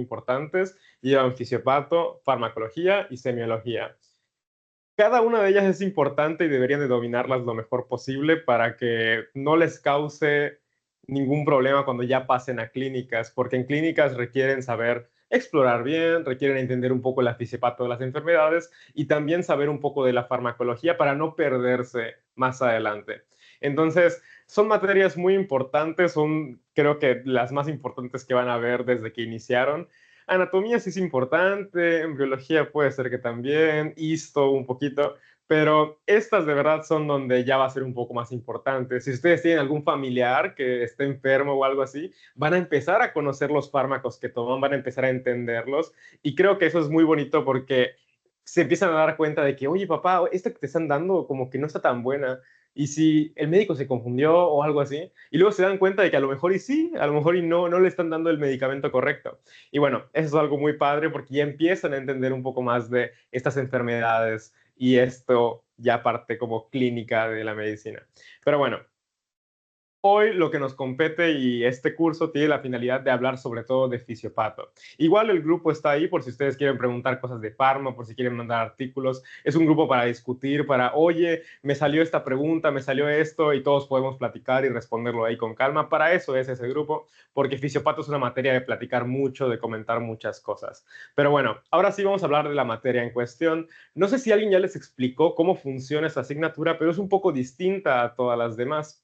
importantes, llevan fisiopato, farmacología y semiología. Cada una de ellas es importante y deberían de dominarlas lo mejor posible para que no les cause ningún problema cuando ya pasen a clínicas, porque en clínicas requieren saber explorar bien, requieren entender un poco la fisiopato de las enfermedades y también saber un poco de la farmacología para no perderse más adelante. Entonces, son materias muy importantes, son creo que las más importantes que van a ver desde que iniciaron. Anatomía sí es importante, embriología puede ser que también, histo un poquito, pero estas de verdad son donde ya va a ser un poco más importante. Si ustedes tienen algún familiar que esté enfermo o algo así, van a empezar a conocer los fármacos que toman, van a empezar a entenderlos y creo que eso es muy bonito porque se empiezan a dar cuenta de que, oye papá, esta que te están dando como que no está tan buena. Y si el médico se confundió o algo así, y luego se dan cuenta de que a lo mejor y sí, a lo mejor y no, no le están dando el medicamento correcto. Y bueno, eso es algo muy padre porque ya empiezan a entender un poco más de estas enfermedades y esto ya parte como clínica de la medicina. Pero bueno, hoy lo que nos compete y este curso tiene la finalidad de hablar sobre todo de fisiopato. Igual el grupo está ahí por si ustedes quieren preguntar cosas de farma, por si quieren mandar artículos. Es un grupo para discutir, para, oye, me salió esta pregunta, me salió esto y todos podemos platicar y responderlo ahí con calma. Para eso es ese grupo, porque fisiopato es una materia de platicar mucho, de comentar muchas cosas. Pero bueno, ahora sí vamos a hablar de la materia en cuestión. No sé si alguien ya les explicó cómo funciona esta asignatura, pero es un poco distinta a todas las demás.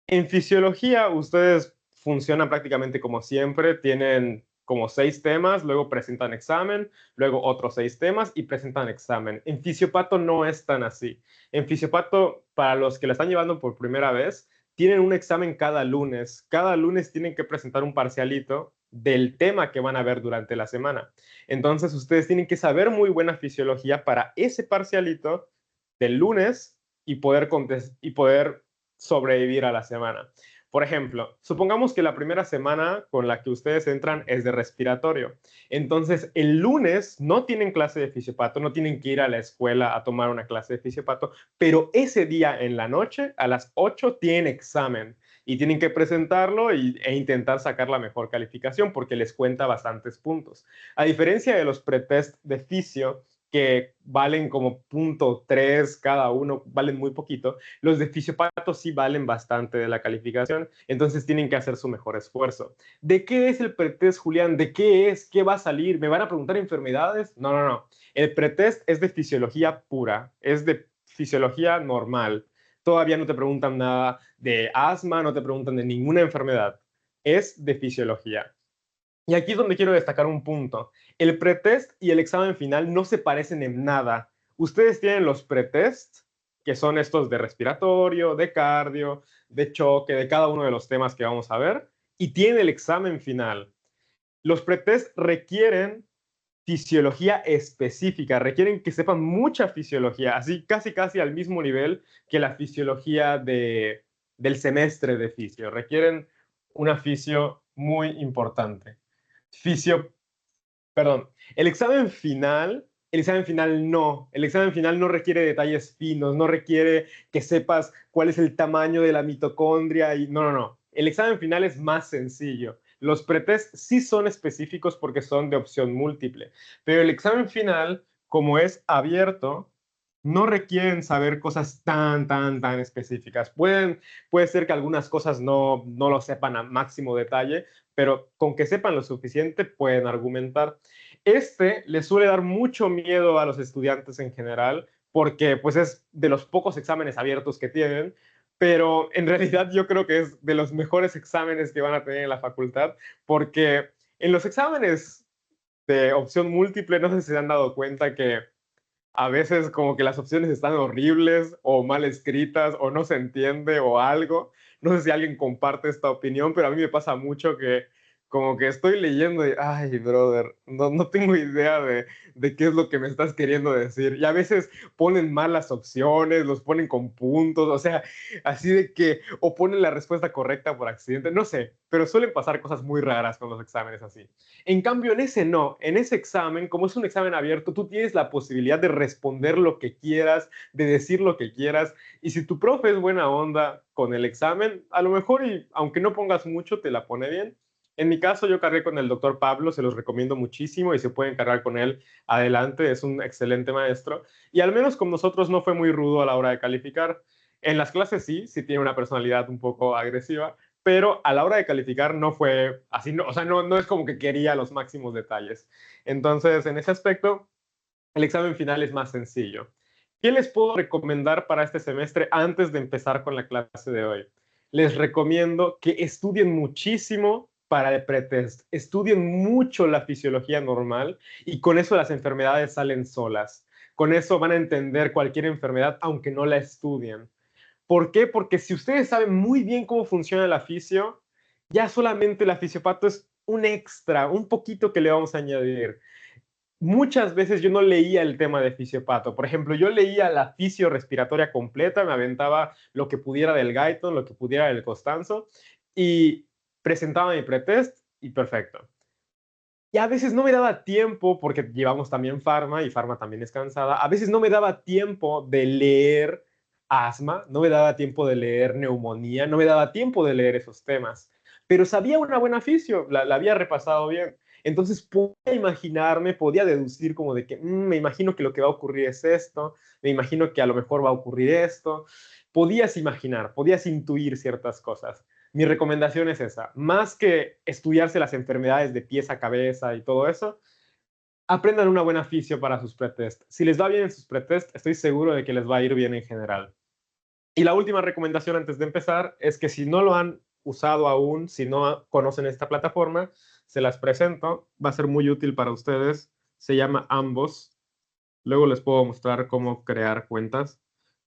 En fisiología, ustedes funcionan prácticamente como siempre, tienen como 6 temas, luego presentan examen, luego otros 6 temas y presentan examen. En fisiopato no es tan así. En fisiopato, para los que la están llevando por primera vez, tienen un examen cada lunes. Cada lunes tienen que presentar un parcialito del tema que van a ver durante la semana. Entonces, ustedes tienen que saber muy buena fisiología para ese parcialito del lunes y poder sobrevivir a la semana. Por ejemplo, supongamos que la primera semana con la que ustedes entran es de respiratorio. Entonces, el lunes no tienen clase de fisiopato, no tienen que ir a la escuela a tomar una clase de fisiopato, pero ese día en la noche, a las 8, tienen examen y tienen que presentarlo e intentar sacar la mejor calificación porque les cuenta bastantes puntos. A diferencia de los pretest de fisio, que valen como .3 cada uno, valen muy poquito, los de fisiopato sí valen bastante de la calificación, entonces tienen que hacer su mejor esfuerzo. ¿De qué es el pretest, Julián? ¿De qué es? ¿Qué va a salir? ¿Me van a preguntar enfermedades? No, no, no. El pretest es de fisiología pura, es de fisiología normal. Todavía no te preguntan nada de asma, no te preguntan de ninguna enfermedad. Es de fisiología. Y aquí es donde quiero destacar un punto. El pretest y el examen final no se parecen en nada. Ustedes tienen los pretest, que son estos de respiratorio, de cardio, de choque, de cada uno de los temas que vamos a ver, y tienen el examen final. Los pretest requieren fisiología específica, requieren que sepan mucha fisiología, así casi casi al mismo nivel que la fisiología del semestre de fisio. Requieren una fisio muy importante. Fisio, perdón, el examen final no requiere detalles finos, no requiere que sepas cuál es el tamaño de la mitocondria y no, no, no. El examen final es más sencillo. Los pretest sí son específicos porque son de opción múltiple, pero el examen final, como es abierto, no requieren saber cosas tan, tan, tan específicas. Puede ser que algunas cosas no lo sepan a máximo detalle, pero con que sepan lo suficiente pueden argumentar. Este le suele dar mucho miedo a los estudiantes en general porque pues es de los pocos exámenes abiertos que tienen, pero en realidad yo creo que es de los mejores exámenes que van a tener en la facultad porque en los exámenes de opción múltiple no sé si se han dado cuenta que a veces como que las opciones están horribles o mal escritas o no se entiende o algo. No sé si alguien comparte esta opinión, pero a mí me pasa mucho que como que estoy leyendo y, ay, brother, no tengo idea de qué es lo que me estás queriendo decir. Y a veces ponen mal las opciones, los ponen con puntos, o sea, así de que, o ponen la respuesta correcta por accidente, no sé, pero suelen pasar cosas muy raras con los exámenes así. En cambio, en ese no, en ese examen, como es un examen abierto, tú tienes la posibilidad de responder lo que quieras, de decir lo que quieras, y si tu profe es buena onda con el examen, a lo mejor, y aunque no pongas mucho, te la pone bien. En mi caso, yo cargué con el doctor Pablo, se los recomiendo muchísimo y se pueden cargar con él adelante, es un excelente maestro. Y al menos con nosotros no fue muy rudo a la hora de calificar. En las clases sí, sí tiene una personalidad un poco agresiva, pero a la hora de calificar no fue así, no, o sea, no es como que quería los máximos detalles. Entonces, en ese aspecto, el examen final es más sencillo. ¿Qué les puedo recomendar para este semestre antes de empezar con la clase de hoy? Les recomiendo que estudien muchísimo para el pretest. Estudien mucho la fisiología normal y con eso las enfermedades salen solas. Con eso van a entender cualquier enfermedad aunque no la estudien. ¿Por qué? Porque si ustedes saben muy bien cómo funciona la fisio, ya solamente la fisiopato es un extra, un poquito que le vamos a añadir. Muchas veces yo no leía el tema de fisiopato. Por ejemplo, yo leía la fisio respiratoria completa, me aventaba lo que pudiera del Guyton, lo que pudiera del Costanzo y presentaba mi pretest y perfecto. Y a veces no me daba tiempo, porque llevamos también farma y farma también es cansada, a veces no me daba tiempo de leer asma, no me daba tiempo de leer neumonía, no me daba tiempo de leer esos temas, pero sabía una buena fisio, la había repasado bien. Entonces podía imaginarme, podía deducir como de que me imagino que lo que va a ocurrir es esto, me imagino que a lo mejor va a ocurrir esto. Podías imaginar, podías intuir ciertas cosas. Mi recomendación es esa, más que estudiarse las enfermedades de pies a cabeza y todo eso, aprendan una buena fisio para sus pretest. Si les va bien en sus pretest, estoy seguro de que les va a ir bien en general. Y la última recomendación antes de empezar es que si no lo han usado aún, si no conocen esta plataforma, se las presento, va a ser muy útil para ustedes. Se llama Ambos. Luego les puedo mostrar cómo crear cuentas,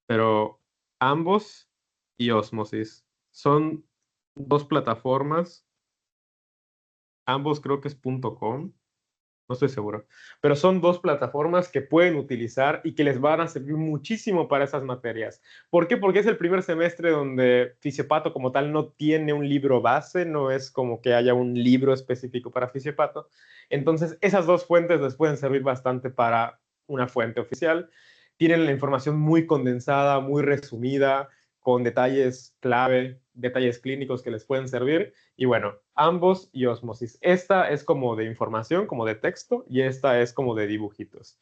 pero Ambos y Osmosis son dos plataformas. Ambos creo que es .com, no estoy seguro, pero son dos plataformas que pueden utilizar y que les van a servir muchísimo para esas materias. ¿Por qué? Porque es el primer semestre donde Fisiopato como tal no tiene un libro base, no es como que haya un libro específico para Fisiopato. Entonces, esas dos fuentes les pueden servir bastante para una fuente oficial. Tienen la información muy condensada, muy resumida, con detalles clave, detalles clínicos que les pueden servir. Y bueno, ambos y Osmosis. Esta es como de información, como de texto, y esta es como de dibujitos.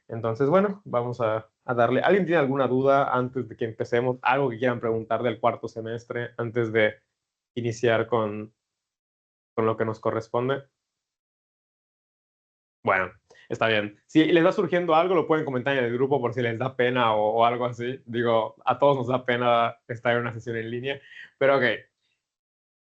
Entonces, bueno, vamos a darle. ¿Alguien tiene alguna duda antes de que empecemos? ¿Algo que quieran preguntar del cuarto semestre antes de iniciar con lo que nos corresponde? Bueno, está bien. Si les va surgiendo algo, lo pueden comentar en el grupo por si les da pena o algo así. Digo, a todos nos da pena estar en una sesión en línea, pero ok.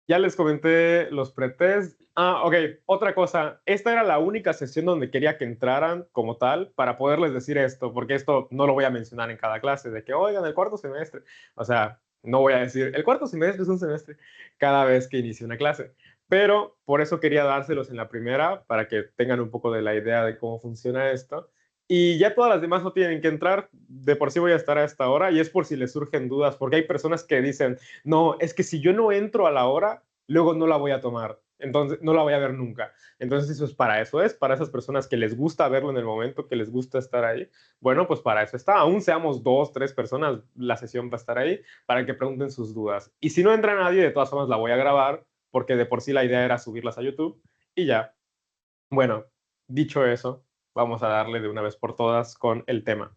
Ya les comenté los pretest. Ah, ok. Otra cosa. Esta era la única sesión donde quería que entraran como tal para poderles decir esto, porque esto no lo voy a mencionar en cada clase, de que, oigan, el cuarto semestre. O sea, no voy a decir, el cuarto semestre es un semestre cada vez que inicie una clase. Pero por eso quería dárselos en la primera, para que tengan un poco de la idea de cómo funciona esto. Y ya todas las demás no tienen que entrar. De por sí voy a estar a esta hora y es por si les surgen dudas, porque hay personas que dicen, no, es que si yo no entro a la hora, luego no la voy a tomar. Entonces, no la voy a ver nunca. Entonces, eso es para esas personas que les gusta verlo en el momento, que les gusta estar ahí. Bueno, pues para eso está. Aún seamos dos, tres personas, la sesión va a estar ahí para que pregunten sus dudas. Y si no entra nadie, de todas formas la voy a grabar, porque de por sí la idea era subirlas a YouTube y ya. Bueno, dicho eso, vamos a darle de una vez por todas con el tema.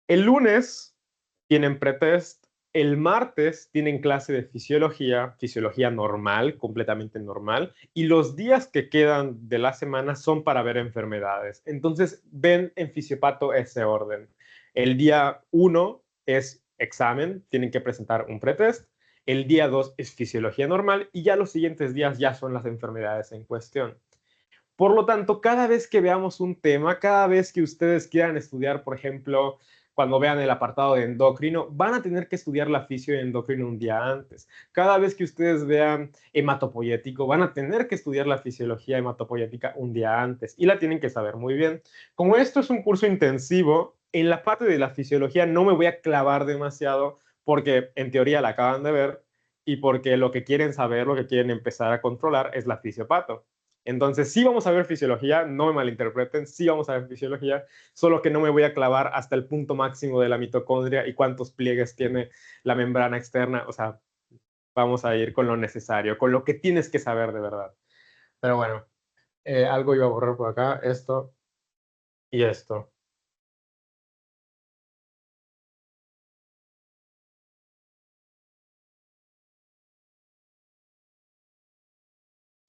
El lunes tienen pretest, el martes tienen clase de fisiología, fisiología normal, completamente normal, y los días que quedan de la semana son para ver enfermedades. Entonces, ven en Fisiopato ese orden. El día 1 es examen, tienen que presentar un pretest. El día 2 es fisiología normal y ya los siguientes días ya son las enfermedades en cuestión. Por lo tanto, cada vez que veamos un tema, cada vez que ustedes quieran estudiar, por ejemplo, cuando vean el apartado de endocrino, van a tener que estudiar la fisio de endocrino un día antes. Cada vez que ustedes vean hematopoyético, van a tener que estudiar la fisiología hematopoyética un día antes y la tienen que saber muy bien. Como esto es un curso intensivo, en la parte de la fisiología no me voy a clavar demasiado porque en teoría la acaban de ver y porque lo que quieren saber, lo que quieren empezar a controlar es la fisiopato. Entonces, sí vamos a ver fisiología, no me malinterpreten, sí vamos a ver fisiología, solo que no me voy a clavar hasta el punto máximo de la mitocondria y cuántos pliegues tiene la membrana externa, o sea, vamos a ir con lo necesario, con lo que tienes que saber de verdad. Pero bueno, algo iba a borrar por acá, esto y esto.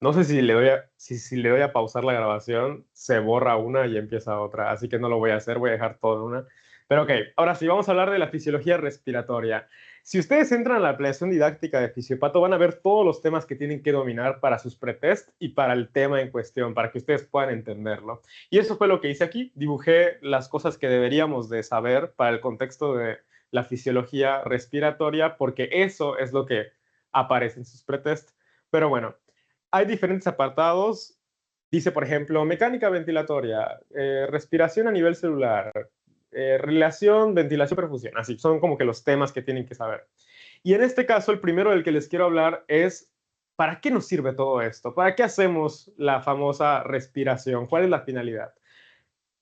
No sé si le doy si le doy a pausar la grabación, se borra una y empieza otra, así que no lo voy a hacer, voy a dejar todo en una. Pero ok, ahora sí, vamos a hablar de la fisiología respiratoria. Si ustedes entran a la planeación didáctica de Fisiopato, van a ver todos los temas que tienen que dominar para sus pretest y para el tema en cuestión, para que ustedes puedan entenderlo. Y eso fue lo que hice aquí, dibujé las cosas que deberíamos de saber para el contexto de la fisiología respiratoria, porque eso es lo que aparece en sus pretest. Pero bueno, hay diferentes apartados. Dice, por ejemplo, mecánica ventilatoria, respiración a nivel celular, relación, ventilación, perfusión. Así, son como que los temas que tienen que saber. Y en este caso, el primero del que les quiero hablar es, ¿para qué nos sirve todo esto? ¿Para qué hacemos la famosa respiración? ¿Cuál es la finalidad?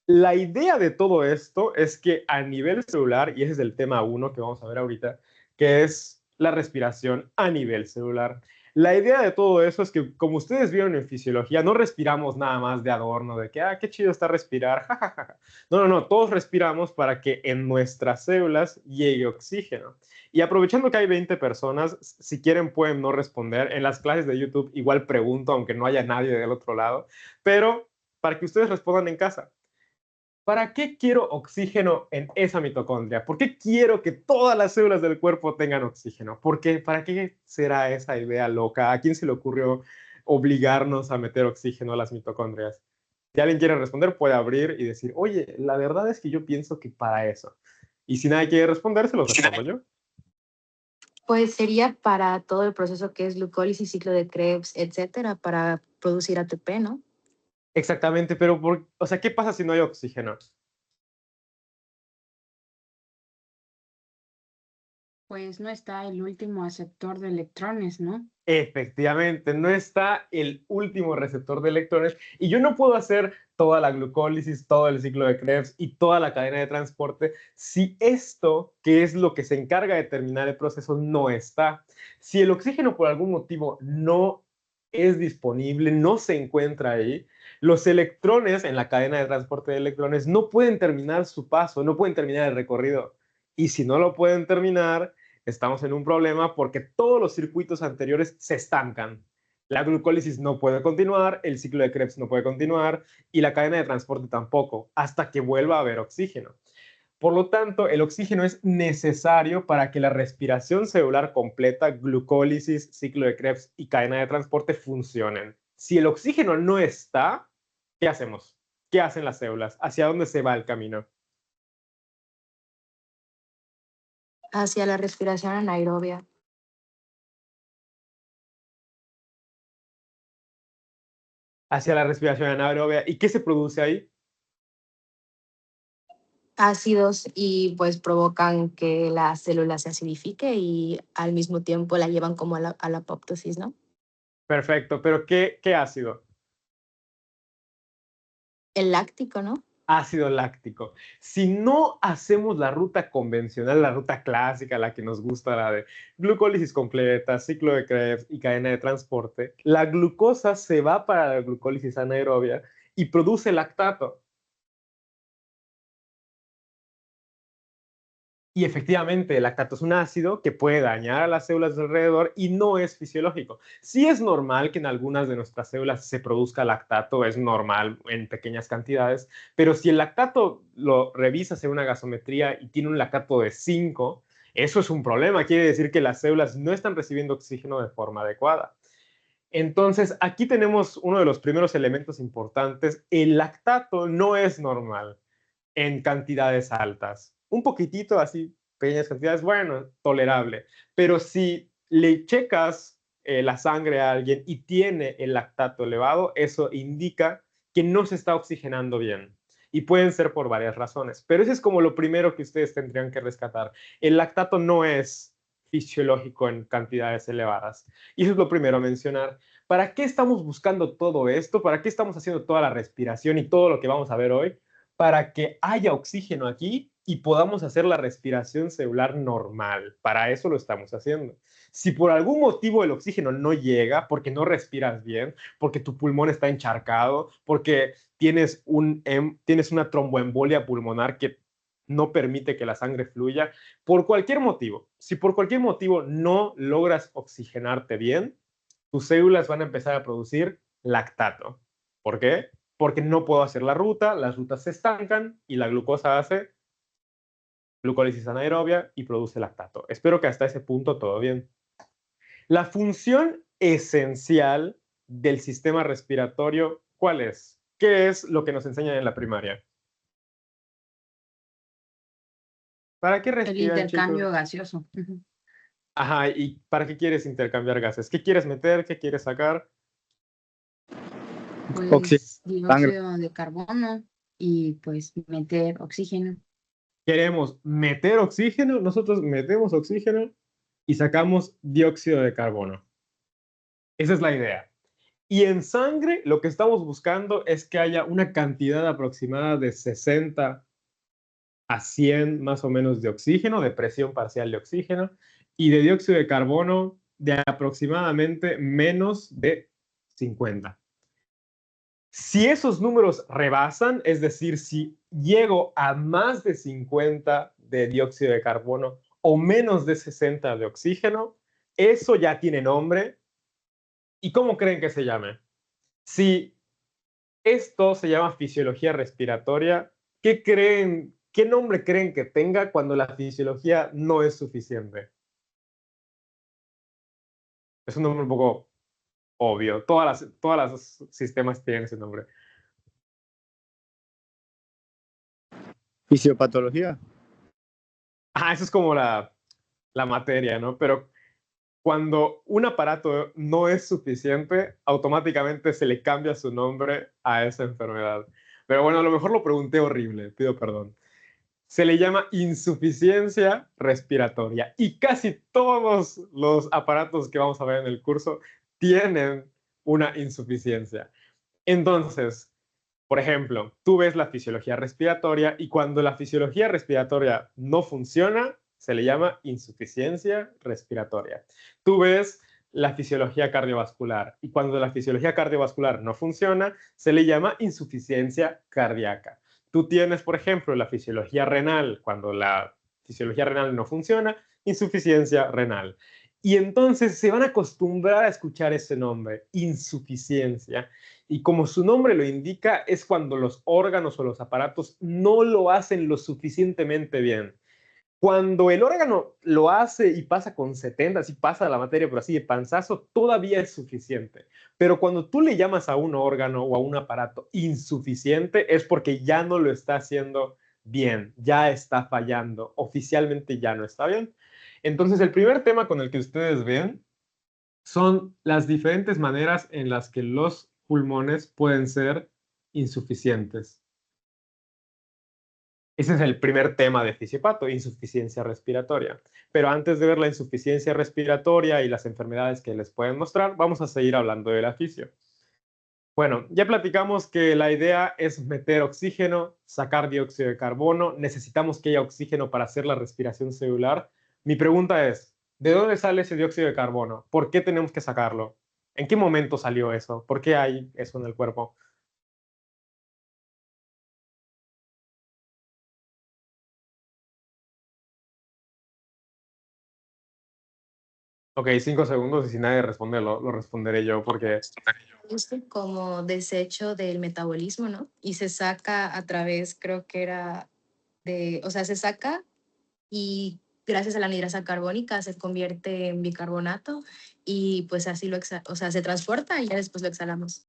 La idea de todo esto es que a nivel celular, y ese es el tema uno que vamos a ver ahorita, que es la respiración a nivel celular. La idea de todo eso es que, como ustedes vieron en fisiología, no respiramos nada más de adorno, de que, qué chido está respirar, jajaja. No, no, no, todos respiramos para que en nuestras células llegue oxígeno. Y aprovechando que hay 20 personas, si quieren pueden no responder. En las clases de YouTube igual pregunto, aunque no haya nadie del otro lado, pero para que ustedes respondan en casa. ¿Para qué quiero oxígeno en esa mitocondria? ¿Por qué quiero que todas las células del cuerpo tengan oxígeno? ¿Por qué? ¿Para qué será esa idea loca? ¿A quién se le ocurrió obligarnos a meter oxígeno a las mitocondrias? Si alguien quiere responder, puede abrir y decir, oye, la verdad es que yo pienso que para eso. Y si nadie quiere responder, se los respondo yo. Pues sería para todo el proceso que es glucólisis, ciclo de Krebs, etcétera, para producir ATP, ¿no? Exactamente, pero o sea, ¿qué pasa si no hay oxígeno? Pues no está el último aceptor de electrones, ¿no? Efectivamente, no está el último receptor de electrones y yo no puedo hacer toda la glucólisis, todo el ciclo de Krebs y toda la cadena de transporte si esto, que es lo que se encarga de terminar el proceso, no está. Si el oxígeno por algún motivo no es disponible, no se encuentra ahí, los electrones en la cadena de transporte de electrones no pueden terminar su paso, no pueden terminar el recorrido. Y si no lo pueden terminar, estamos en un problema porque todos los circuitos anteriores se estancan. La glucólisis no puede continuar, el ciclo de Krebs no puede continuar y la cadena de transporte tampoco, hasta que vuelva a haber oxígeno. Por lo tanto, el oxígeno es necesario para que la respiración celular completa, glucólisis, ciclo de Krebs y cadena de transporte funcionen. Si el oxígeno no está, ¿qué hacemos? ¿Qué hacen las células? ¿Hacia dónde se va el camino? Hacia la respiración anaerobia. Hacia la respiración anaerobia. ¿Y qué se produce ahí? Ácidos y pues provocan que la célula se acidifique y al mismo tiempo la llevan como a la apoptosis, ¿no? Perfecto, pero ¿qué ácido? El láctico, ¿no? Ácido láctico. Si no hacemos la ruta convencional, la ruta clásica, la que nos gusta, la de glucólisis completa, ciclo de Krebs y cadena de transporte, la glucosa se va para la glucólisis anaerobia y produce lactato. Y efectivamente, el lactato es un ácido que puede dañar a las células de alrededor y no es fisiológico. Sí es normal que en algunas de nuestras células se produzca lactato, es normal en pequeñas cantidades, pero si el lactato lo revisas en una gasometría y tiene un lactato de 5, eso es un problema. Quiere decir que las células no están recibiendo oxígeno de forma adecuada. Entonces, aquí tenemos uno de los primeros elementos importantes. El lactato no es normal en cantidades altas. Un poquitito así, pequeñas cantidades, bueno, tolerable. Pero si le checas la sangre a alguien y tiene el lactato elevado, eso indica que no se está oxigenando bien. Y pueden ser por varias razones. Pero eso es como lo primero que ustedes tendrían que rescatar. El lactato no es fisiológico en cantidades elevadas. Y eso es lo primero a mencionar. ¿Para qué estamos buscando todo esto? ¿Para qué estamos haciendo toda la respiración y todo lo que vamos a ver hoy? Para que haya oxígeno aquí y podamos hacer la respiración celular normal. Para eso lo estamos haciendo. Si por algún motivo el oxígeno no llega, porque no respiras bien, porque tu pulmón está encharcado, porque tienes una tromboembolia pulmonar que no permite que la sangre fluya, por cualquier motivo, si por cualquier motivo no logras oxigenarte bien, tus células van a empezar a producir lactato. ¿Por qué? Porque no puedo hacer la ruta, las rutas se estancan y la glucosa hace glucólisis anaerobia y produce lactato. Espero que hasta ese punto todo bien. La función esencial del sistema respiratorio, ¿cuál es? ¿Qué es lo que nos enseñan en la primaria? ¿Para qué El respiran, chicos? intercambio gaseoso. Ujú. Ajá, ¿y para qué quieres intercambiar gases? ¿Qué quieres meter? ¿Qué quieres sacar? Pues Sangre. dióxido de carbono y pues meter oxígeno. Queremos meter oxígeno, nosotros metemos oxígeno y sacamos dióxido de carbono. Esa es la idea. Y en sangre lo que estamos buscando es que haya una cantidad aproximada de 60 a 100 más o menos de oxígeno, de presión parcial de oxígeno, y de dióxido de carbono de aproximadamente menos de 50. Si esos números rebasan, es decir, si llego a más de 50 de dióxido de carbono o menos de 60 de oxígeno, eso ya tiene nombre. ¿Y cómo creen que se llame? Si esto se llama fisiología respiratoria, qué nombre creen que tenga cuando la fisiología no es suficiente? Es un nombre un poco obvio. Todas las sistemas tienen ese nombre. Fisiopatología. Eso es como la materia, ¿no? Pero cuando un aparato no es suficiente, automáticamente se le cambia su nombre a esa enfermedad. Pero bueno, a lo mejor lo pregunté horrible, pido perdón. Se le llama insuficiencia respiratoria y casi todos los aparatos que vamos a ver en el curso tienen una insuficiencia. Entonces, por ejemplo, tú ves la fisiología respiratoria y cuando la fisiología respiratoria no funciona, se le llama insuficiencia respiratoria. Tú ves la fisiología cardiovascular y cuando la fisiología cardiovascular no funciona, se le llama insuficiencia cardíaca. Tú tienes, por ejemplo, la fisiología renal. Cuando la fisiología renal no funciona, insuficiencia renal. Y entonces se van a acostumbrar a escuchar ese nombre, insuficiencia. Y como su nombre lo indica, es cuando los órganos o los aparatos no lo hacen lo suficientemente bien. Cuando el órgano lo hace y pasa con 70, si pasa la materia por así de panzazo, todavía es suficiente. Pero cuando tú le llamas a un órgano o a un aparato insuficiente, es porque ya no lo está haciendo bien, ya está fallando, oficialmente ya no está bien. Entonces, el primer tema con el que ustedes ven son las diferentes maneras en las que los pulmones pueden ser insuficientes. Ese es el primer tema de fisiopatía, insuficiencia respiratoria. Pero antes de ver la insuficiencia respiratoria y las enfermedades que les pueden mostrar, vamos a seguir hablando de la fisio. Bueno, ya platicamos que la idea es meter oxígeno, sacar dióxido de carbono. Necesitamos que haya oxígeno para hacer la respiración celular. Mi pregunta es, ¿de dónde sale ese dióxido de carbono? ¿Por qué tenemos que sacarlo? ¿En qué momento salió eso? ¿Por qué hay eso en el cuerpo? Ok, 5 segundos y si nadie responde, lo responderé yo porque... Justo como desecho del metabolismo, ¿no? Y se saca a través, creo que era o sea, se saca y gracias a la anhidrasa carbónica se convierte en bicarbonato y pues así o sea, se transporta y ya después lo exhalamos.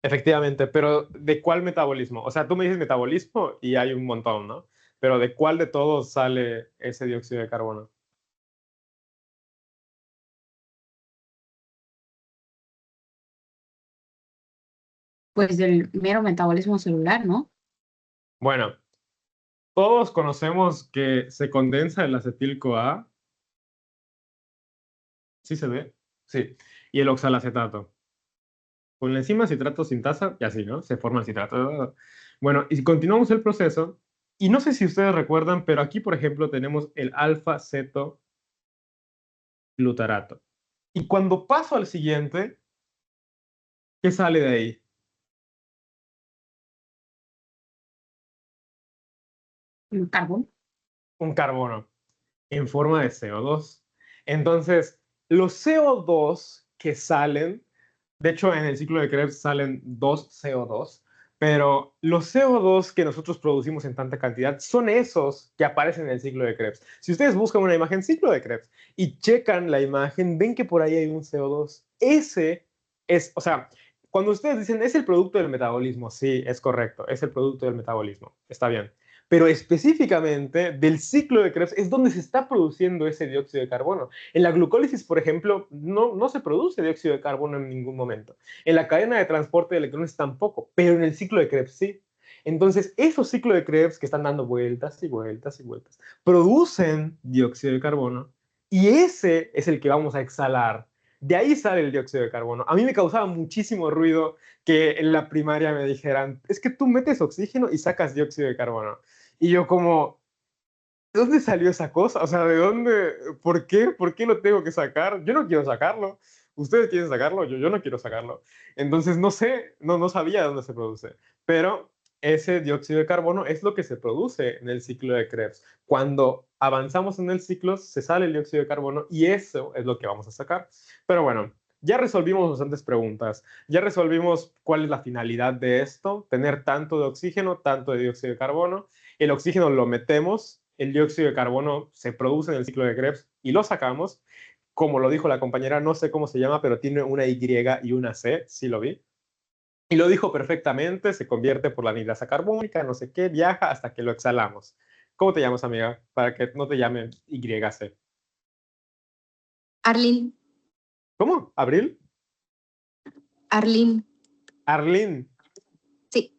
Efectivamente, pero ¿de cuál metabolismo? O sea, tú me dices metabolismo y hay un montón, ¿no? Pero ¿de cuál de todos sale ese dióxido de carbono? Pues del mero metabolismo celular, ¿no? Bueno, todos conocemos que se condensa el acetil-CoA. ¿Sí se ve? Sí. Y el oxalacetato. Con la enzima citrato sintasa y así, ¿no? Se forma el citrato. Bueno, y continuamos el proceso. Y no sé si ustedes recuerdan, pero aquí, por ejemplo, tenemos el alfa-ceto glutarato. Y cuando paso al siguiente, ¿qué sale de ahí? ¿El carbón? Un carbono en forma de CO2. Entonces, los CO2 que salen, de hecho en el ciclo de Krebs salen dos CO2, pero los CO2 que nosotros producimos en tanta cantidad son esos que aparecen en el ciclo de Krebs. Si ustedes buscan una imagen ciclo de Krebs y checan la imagen, ven que por ahí hay un CO2. Ese es, o sea, cuando ustedes dicen es el producto del metabolismo, sí, es correcto, es el producto del metabolismo, está bien. Pero específicamente del ciclo de Krebs es donde se está produciendo ese dióxido de carbono. En la glucólisis, por ejemplo, no se produce dióxido de carbono en ningún momento. En la cadena de transporte de electrones tampoco, pero en el ciclo de Krebs sí. Entonces, esos ciclos de Krebs que están dando vueltas y vueltas y vueltas, producen dióxido de carbono y ese es el que vamos a exhalar. De ahí sale el dióxido de carbono. A mí me causaba muchísimo ruido que en la primaria me dijeran, es que tú metes oxígeno y sacas dióxido de carbono. Y yo como, ¿de dónde salió esa cosa? O sea, ¿de dónde? ¿Por qué? ¿Por qué lo tengo que sacar? Yo no quiero sacarlo. Ustedes quieren sacarlo, yo no quiero sacarlo. Entonces, no sé, no sabía dónde se produce. Pero ese dióxido de carbono es lo que se produce en el ciclo de Krebs. Cuando avanzamos en el ciclo, se sale el dióxido de carbono y eso es lo que vamos a sacar. Pero bueno, ya resolvimos bastantes preguntas. Ya resolvimos cuál es la finalidad de esto, tener tanto de oxígeno, tanto de dióxido de carbono. El oxígeno lo metemos, el dióxido de carbono se produce en el ciclo de Krebs y lo sacamos. Como lo dijo la compañera, no sé cómo se llama, pero tiene una Y y una C, sí lo vi. Y lo dijo perfectamente, se convierte por la anhidrasa carbónica, no sé qué, viaja hasta que lo exhalamos. ¿Cómo te llamas, amiga? Para que no te llame YC. Arlene, ¿Cómo? ¿Abril? Arlene, Arlene. sí.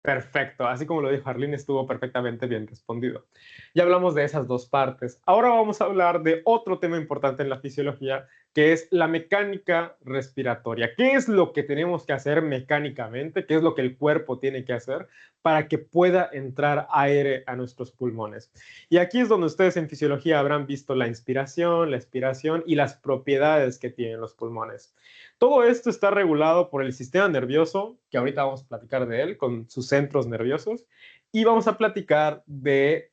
Perfecto, así como lo dijo Arlene, estuvo perfectamente bien respondido. Ya hablamos de esas dos partes. Ahora vamos a hablar de otro tema importante en la fisiología, que es la mecánica respiratoria. ¿Qué es lo que tenemos que hacer mecánicamente? ¿Qué es lo que el cuerpo tiene que hacer para que pueda entrar aire a nuestros pulmones? Y aquí es donde ustedes en fisiología habrán visto la inspiración, la expiración y las propiedades que tienen los pulmones. Todo esto está regulado por el sistema nervioso, que ahorita vamos a platicar de él, con sus centros nerviosos, y vamos a platicar de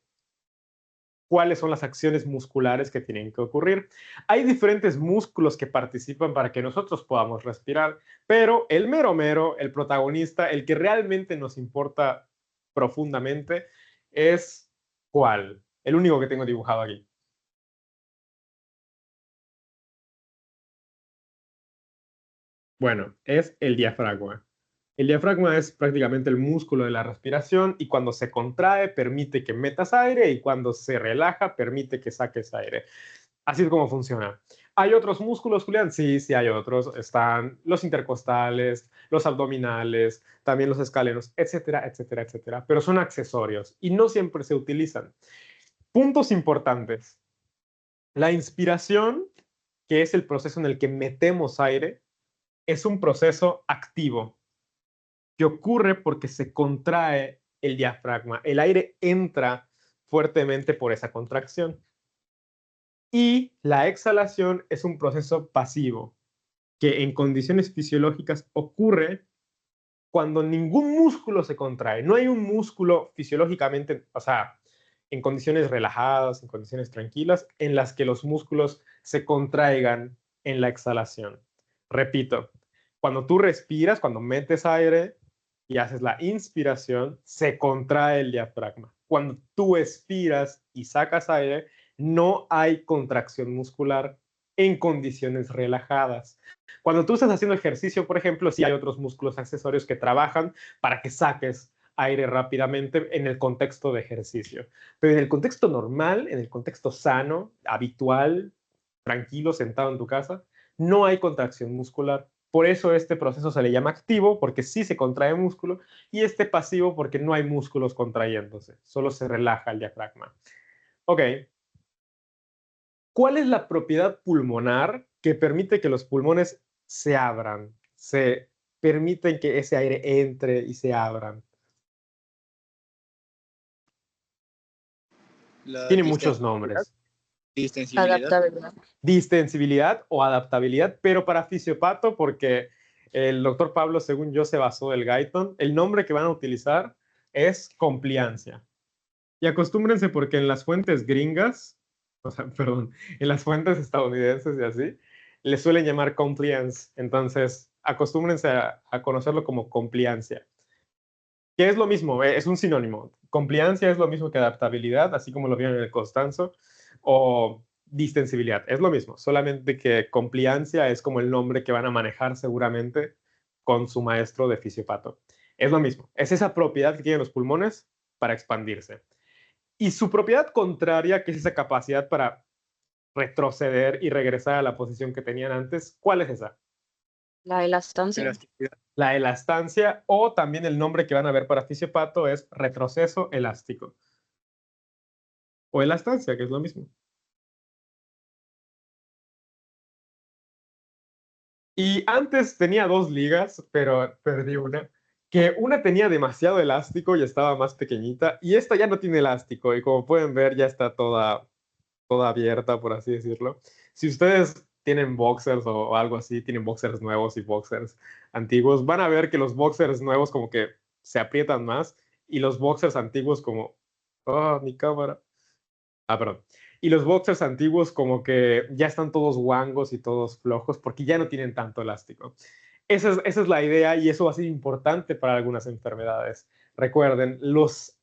cuáles son las acciones musculares que tienen que ocurrir. Hay diferentes músculos que participan para que nosotros podamos respirar, pero el mero mero, el protagonista, el que realmente nos importa profundamente, es ¿cuál? El único que tengo dibujado aquí. Bueno, es el diafragma. El diafragma es prácticamente el músculo de la respiración y cuando se contrae permite que metas aire y cuando se relaja permite que saques aire. Así es como funciona. ¿Hay otros músculos, Julián? Sí, sí hay otros. Están los intercostales, los abdominales, también los escalenos, etcétera, etcétera, etcétera. Pero son accesorios y no siempre se utilizan. Puntos importantes. La inspiración, que es el proceso en el que metemos aire, es un proceso activo que ocurre porque se contrae el diafragma. El aire entra fuertemente por esa contracción. Y la exhalación es un proceso pasivo que en condiciones fisiológicas ocurre cuando ningún músculo se contrae. No hay un músculo fisiológicamente, o sea, en condiciones relajadas, en condiciones tranquilas, en las que los músculos se contraigan en la exhalación. Repito, cuando tú respiras, cuando metes aire y haces la inspiración, se contrae el diafragma. Cuando tú expiras y sacas aire, no hay contracción muscular en condiciones relajadas. Cuando tú estás haciendo ejercicio, por ejemplo, sí hay otros músculos accesorios que trabajan para que saques aire rápidamente en el contexto de ejercicio. Pero en el contexto normal, en el contexto sano, habitual, tranquilo, sentado en tu casa, no hay contracción muscular. Por eso este proceso se le llama activo, porque sí se contrae músculo, y este pasivo porque no hay músculos contrayéndose, solo se relaja el diafragma. Ok, ¿cuál es la propiedad pulmonar que permite que los pulmones se abran, se permiten que ese aire entre y se abran? La Tiene muchos distensión. nombres. Distensibilidad. Adaptabilidad. Distensibilidad o adaptabilidad, pero para fisiopato, porque el doctor Pablo, según yo, se basó del Guyton, el nombre que van a utilizar es compliancia. Y acostúmbrense porque en las fuentes gringas, o sea, perdón, en las fuentes estadounidenses y así, le suelen llamar compliance. Entonces, acostúmbrense a conocerlo como compliancia. Que es lo mismo, es un sinónimo. Compliancia es lo mismo que adaptabilidad, así como lo vieron en el Constanzo, o distensibilidad. Es lo mismo, solamente que compliancia es como el nombre que van a manejar seguramente con su maestro de fisiopato. Es lo mismo, es esa propiedad que tienen los pulmones para expandirse. Y su propiedad contraria, que es esa capacidad para retroceder y regresar a la posición que tenían antes, ¿cuál es esa? La elastancia. Elasticidad. La elastancia, o también el nombre que van a ver para fisiopato es retroceso elástico. O elastancia, que es lo mismo. Y antes tenía dos ligas, pero perdí una. Que una tenía demasiado elástico y estaba más pequeñita, y esta ya no tiene elástico, y como pueden ver ya está toda abierta, por así decirlo. Si ustedes tienen boxers o algo así, tienen boxers nuevos y boxers antiguos, van a ver que los boxers nuevos como que se aprietan más y los boxers antiguos como... Oh, mi cámara. Ah, perdón. Y los boxers antiguos como que ya están todos guangos y todos flojos porque ya no tienen tanto elástico. Esa es la idea y eso va a ser importante para algunas enfermedades. Recuerden, los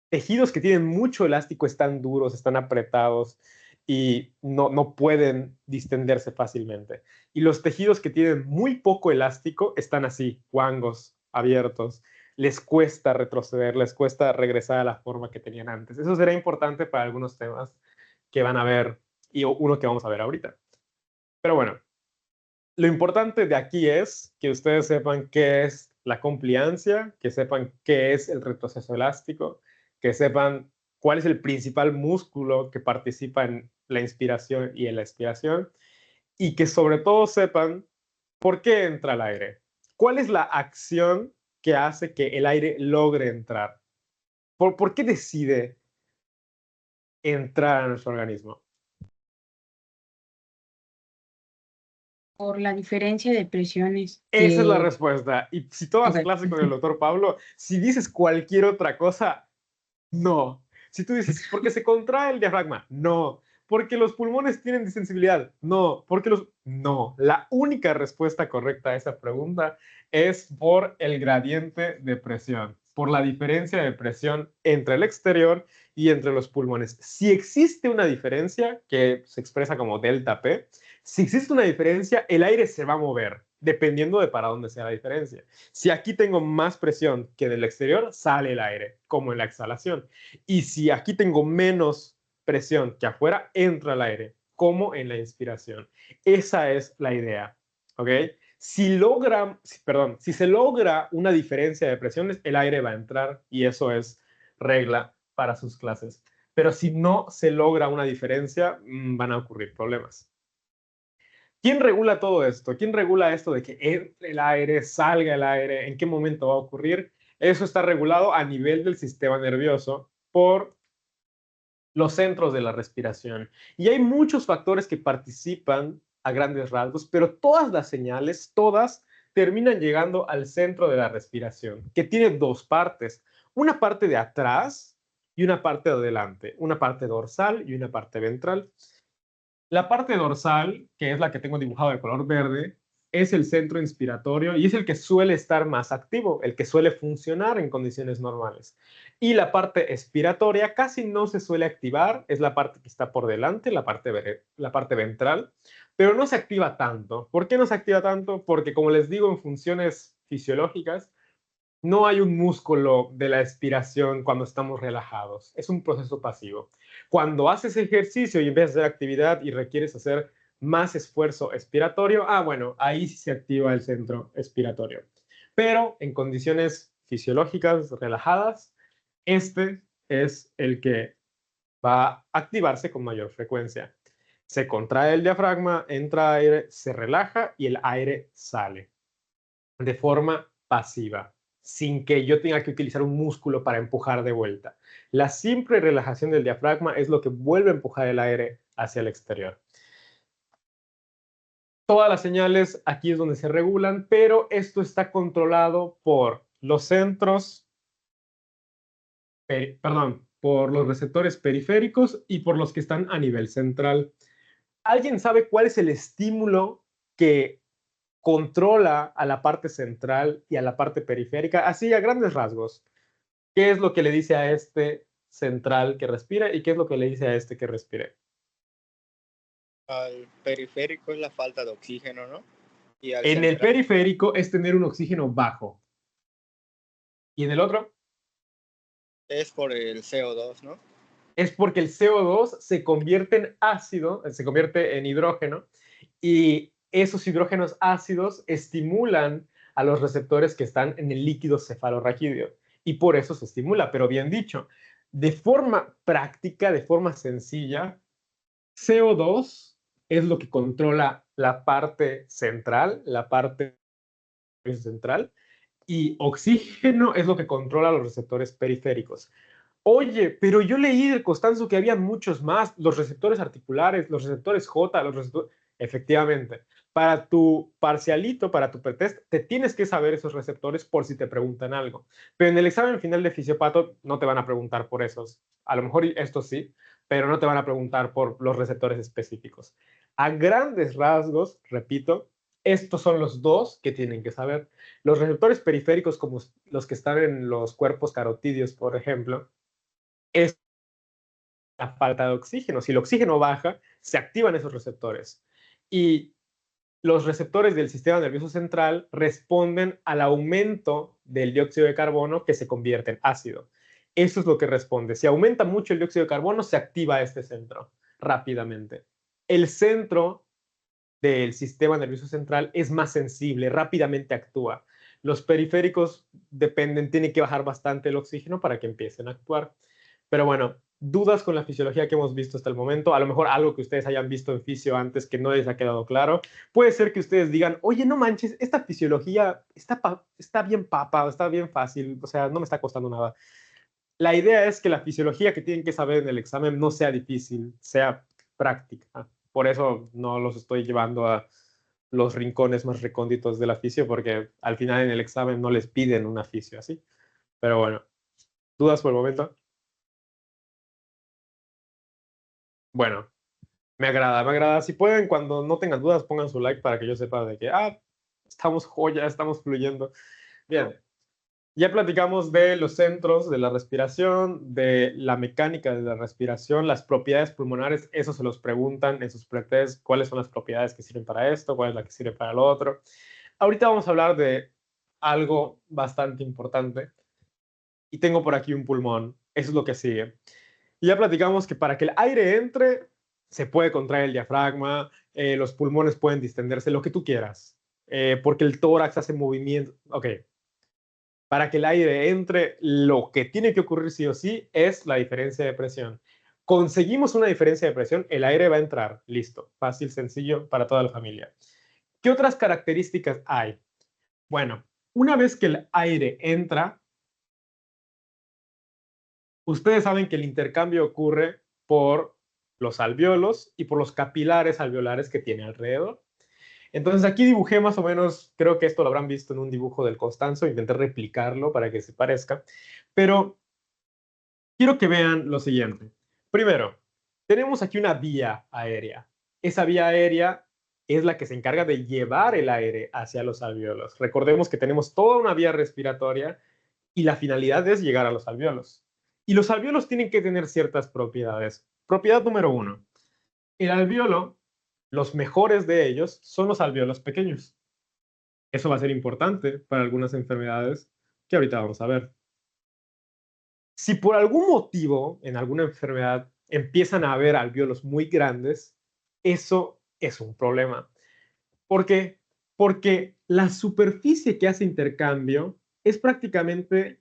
tejidos que tienen mucho elástico están duros, están apretados y no pueden distenderse fácilmente. Y los tejidos que tienen muy poco elástico están así, guangos, abiertos. Les cuesta retroceder, les cuesta regresar a la forma que tenían antes. Eso será importante para algunos temas que van a ver y uno que vamos a ver ahorita. Pero bueno, lo importante de aquí es que ustedes sepan qué es la compliancia, que sepan qué es el retroceso elástico, que sepan cuál es el principal músculo que participa en la inspiración y en la expiración, y que sobre todo sepan por qué entra el aire. ¿Cuál es la acción que hace que el aire logre entrar? ¿Por qué decide entrar a nuestro organismo? Por la diferencia de presiones Esa es la que... respuesta. Y si tomas Ok. clase con el doctor Pablo, si dices cualquier otra cosa, no. Si tú dices, porque se contrae el diafragma, no. Porque los pulmones tienen distensibilidad, no. Porque los... No. La única respuesta correcta a esa pregunta es por el gradiente de presión, por la diferencia de presión entre el exterior y entre los pulmones. Si existe una diferencia que se expresa como delta P, si existe una diferencia, el aire se va a mover, dependiendo de para dónde sea la diferencia. Si aquí tengo más presión que del exterior, sale el aire, como en la exhalación. Y si aquí tengo menos presión que afuera, entra el aire, como en la inspiración. Esa es la idea, ¿ok? Si se logra una diferencia de presiones, el aire va a entrar y eso es regla para sus clases. Pero si no se logra una diferencia, van a ocurrir problemas. ¿Quién regula todo esto? ¿Quién regula esto de que entre el aire, salga el aire? ¿En qué momento va a ocurrir? Eso está regulado a nivel del sistema nervioso por los centros de la respiración. Y hay muchos factores que participan a grandes rasgos, pero todas las señales, todas terminan llegando al centro de la respiración, que tiene dos partes. Una parte de atrás y una parte de adelante. Una parte dorsal y una parte ventral. La parte dorsal, que es la que tengo dibujado de color verde, es el centro inspiratorio y es el que suele estar más activo, el que suele funcionar en condiciones normales. Y la parte expiratoria casi no se suele activar, es la parte que está por delante, la parte ventral, pero no se activa tanto. ¿Por qué no se activa tanto? Porque como les digo, en funciones fisiológicas, no hay un músculo de la expiración cuando estamos relajados. Es un proceso pasivo. Cuando haces ejercicio y empiezas a hacer actividad y requieres hacer más esfuerzo expiratorio, bueno, ahí sí se activa el centro expiratorio. Pero en condiciones fisiológicas relajadas, este es el que va a activarse con mayor frecuencia. Se contrae el diafragma, entra aire, se relaja y el aire sale de forma pasiva. sin que yo tenga que utilizar un músculo para empujar de vuelta. La simple relajación del diafragma es lo que vuelve a empujar el aire hacia el exterior. Todas las señales aquí es donde se regulan, pero esto está controlado por los centros, por los receptores periféricos y por los que están a nivel central. ¿Alguien sabe cuál es el estímulo que controla a la parte central y a la parte periférica? Así, a grandes rasgos. ¿Qué es lo que le dice a este central que respire y qué es lo que le dice a este que respire? Al periférico es la falta de oxígeno, ¿no? Y al En el central periférico es tener un oxígeno bajo. ¿Y en el otro? es por el CO2, ¿no? Es porque el CO2 se convierte en ácido, se convierte en hidrógeno, y esos hidrógenos ácidos estimulan a los receptores que están en el líquido cefalorraquídeo, y por eso se estimula. Pero bien dicho, de forma práctica, de forma sencilla, CO2 es lo que controla la parte central, y oxígeno es lo que controla los receptores periféricos. Oye, pero yo leí del Costanzo que había muchos más, los receptores articulares, los receptores J, los receptores... Efectivamente, para tu parcialito, para tu pretest, te tienes que saber esos receptores por si te preguntan algo. Pero en el examen final de fisiopato no te van a preguntar por esos. A lo mejor estos sí, pero no te van a preguntar por los receptores específicos. A grandes rasgos, repito, estos son los dos que tienen que saber. Los receptores periféricos, como los que están en los cuerpos carotídeos, por ejemplo, es la falta de oxígeno. Si el oxígeno baja, se activan esos receptores. Y los receptores del sistema nervioso central responden al aumento del dióxido de carbono que se convierte en ácido. Eso es lo que responde. Si aumenta mucho el dióxido de carbono, se activa este centro rápidamente. El centro del sistema nervioso central es más sensible, rápidamente actúa. Los periféricos tienen que bajar bastante el oxígeno para que empiecen a actuar. Pero bueno, dudas con la fisiología que hemos visto hasta el momento, a lo mejor algo que ustedes hayan visto en fisio antes que no les ha quedado claro. Puede ser que ustedes digan, oye, no manches, esta fisiología está bien papa, está bien fácil, o sea, no me está costando nada. La idea es que la fisiología que tienen que saber en el examen no sea difícil, sea práctica. Por eso no los estoy llevando a los rincones más recónditos de la fisio, porque al final en el examen no les piden una fisio así. Pero bueno, ¿dudas por el momento? Bueno, me agrada, me agrada. Si pueden, cuando no tengan dudas, pongan su like para que yo sepa de que, estamos joya, estamos fluyendo. Bien, ya platicamos de los centros de la respiración, de la mecánica de la respiración, las propiedades pulmonares, eso se los preguntan en sus pretest, cuáles son las propiedades que sirven para esto, cuál es la que sirve para lo otro. Ahorita vamos a hablar de algo bastante importante y tengo por aquí un pulmón, eso es lo que sigue. Y ya platicamos que para que el aire entre, se puede contraer el diafragma, los pulmones pueden distenderse, lo que tú quieras, porque el tórax hace movimiento. Ok, para que el aire entre, lo que tiene que ocurrir sí o sí es la diferencia de presión. Conseguimos una diferencia de presión, el aire va a entrar. Listo, fácil, sencillo para toda la familia. ¿Qué otras características hay? Bueno, una vez que el aire entra, ustedes saben que el intercambio ocurre por los alvéolos y por los capilares alveolares que tiene alrededor. Entonces aquí dibujé más o menos, creo que esto lo habrán visto en un dibujo del Constanzo, intenté replicarlo para que se parezca, pero quiero que vean lo siguiente. Primero, tenemos aquí una vía aérea. Esa vía aérea es la que se encarga de llevar el aire hacia los alvéolos. Recordemos que tenemos toda una vía respiratoria y la finalidad es llegar a los alvéolos. Y los alvéolos tienen que tener ciertas propiedades. Propiedad número 1. El alvéolo, los mejores de ellos, son los alvéolos pequeños. Eso va a ser importante para algunas enfermedades que ahorita vamos a ver. Si por algún motivo en alguna enfermedad empiezan a haber alvéolos muy grandes, eso es un problema. ¿Por qué? Porque la superficie que hace intercambio es prácticamente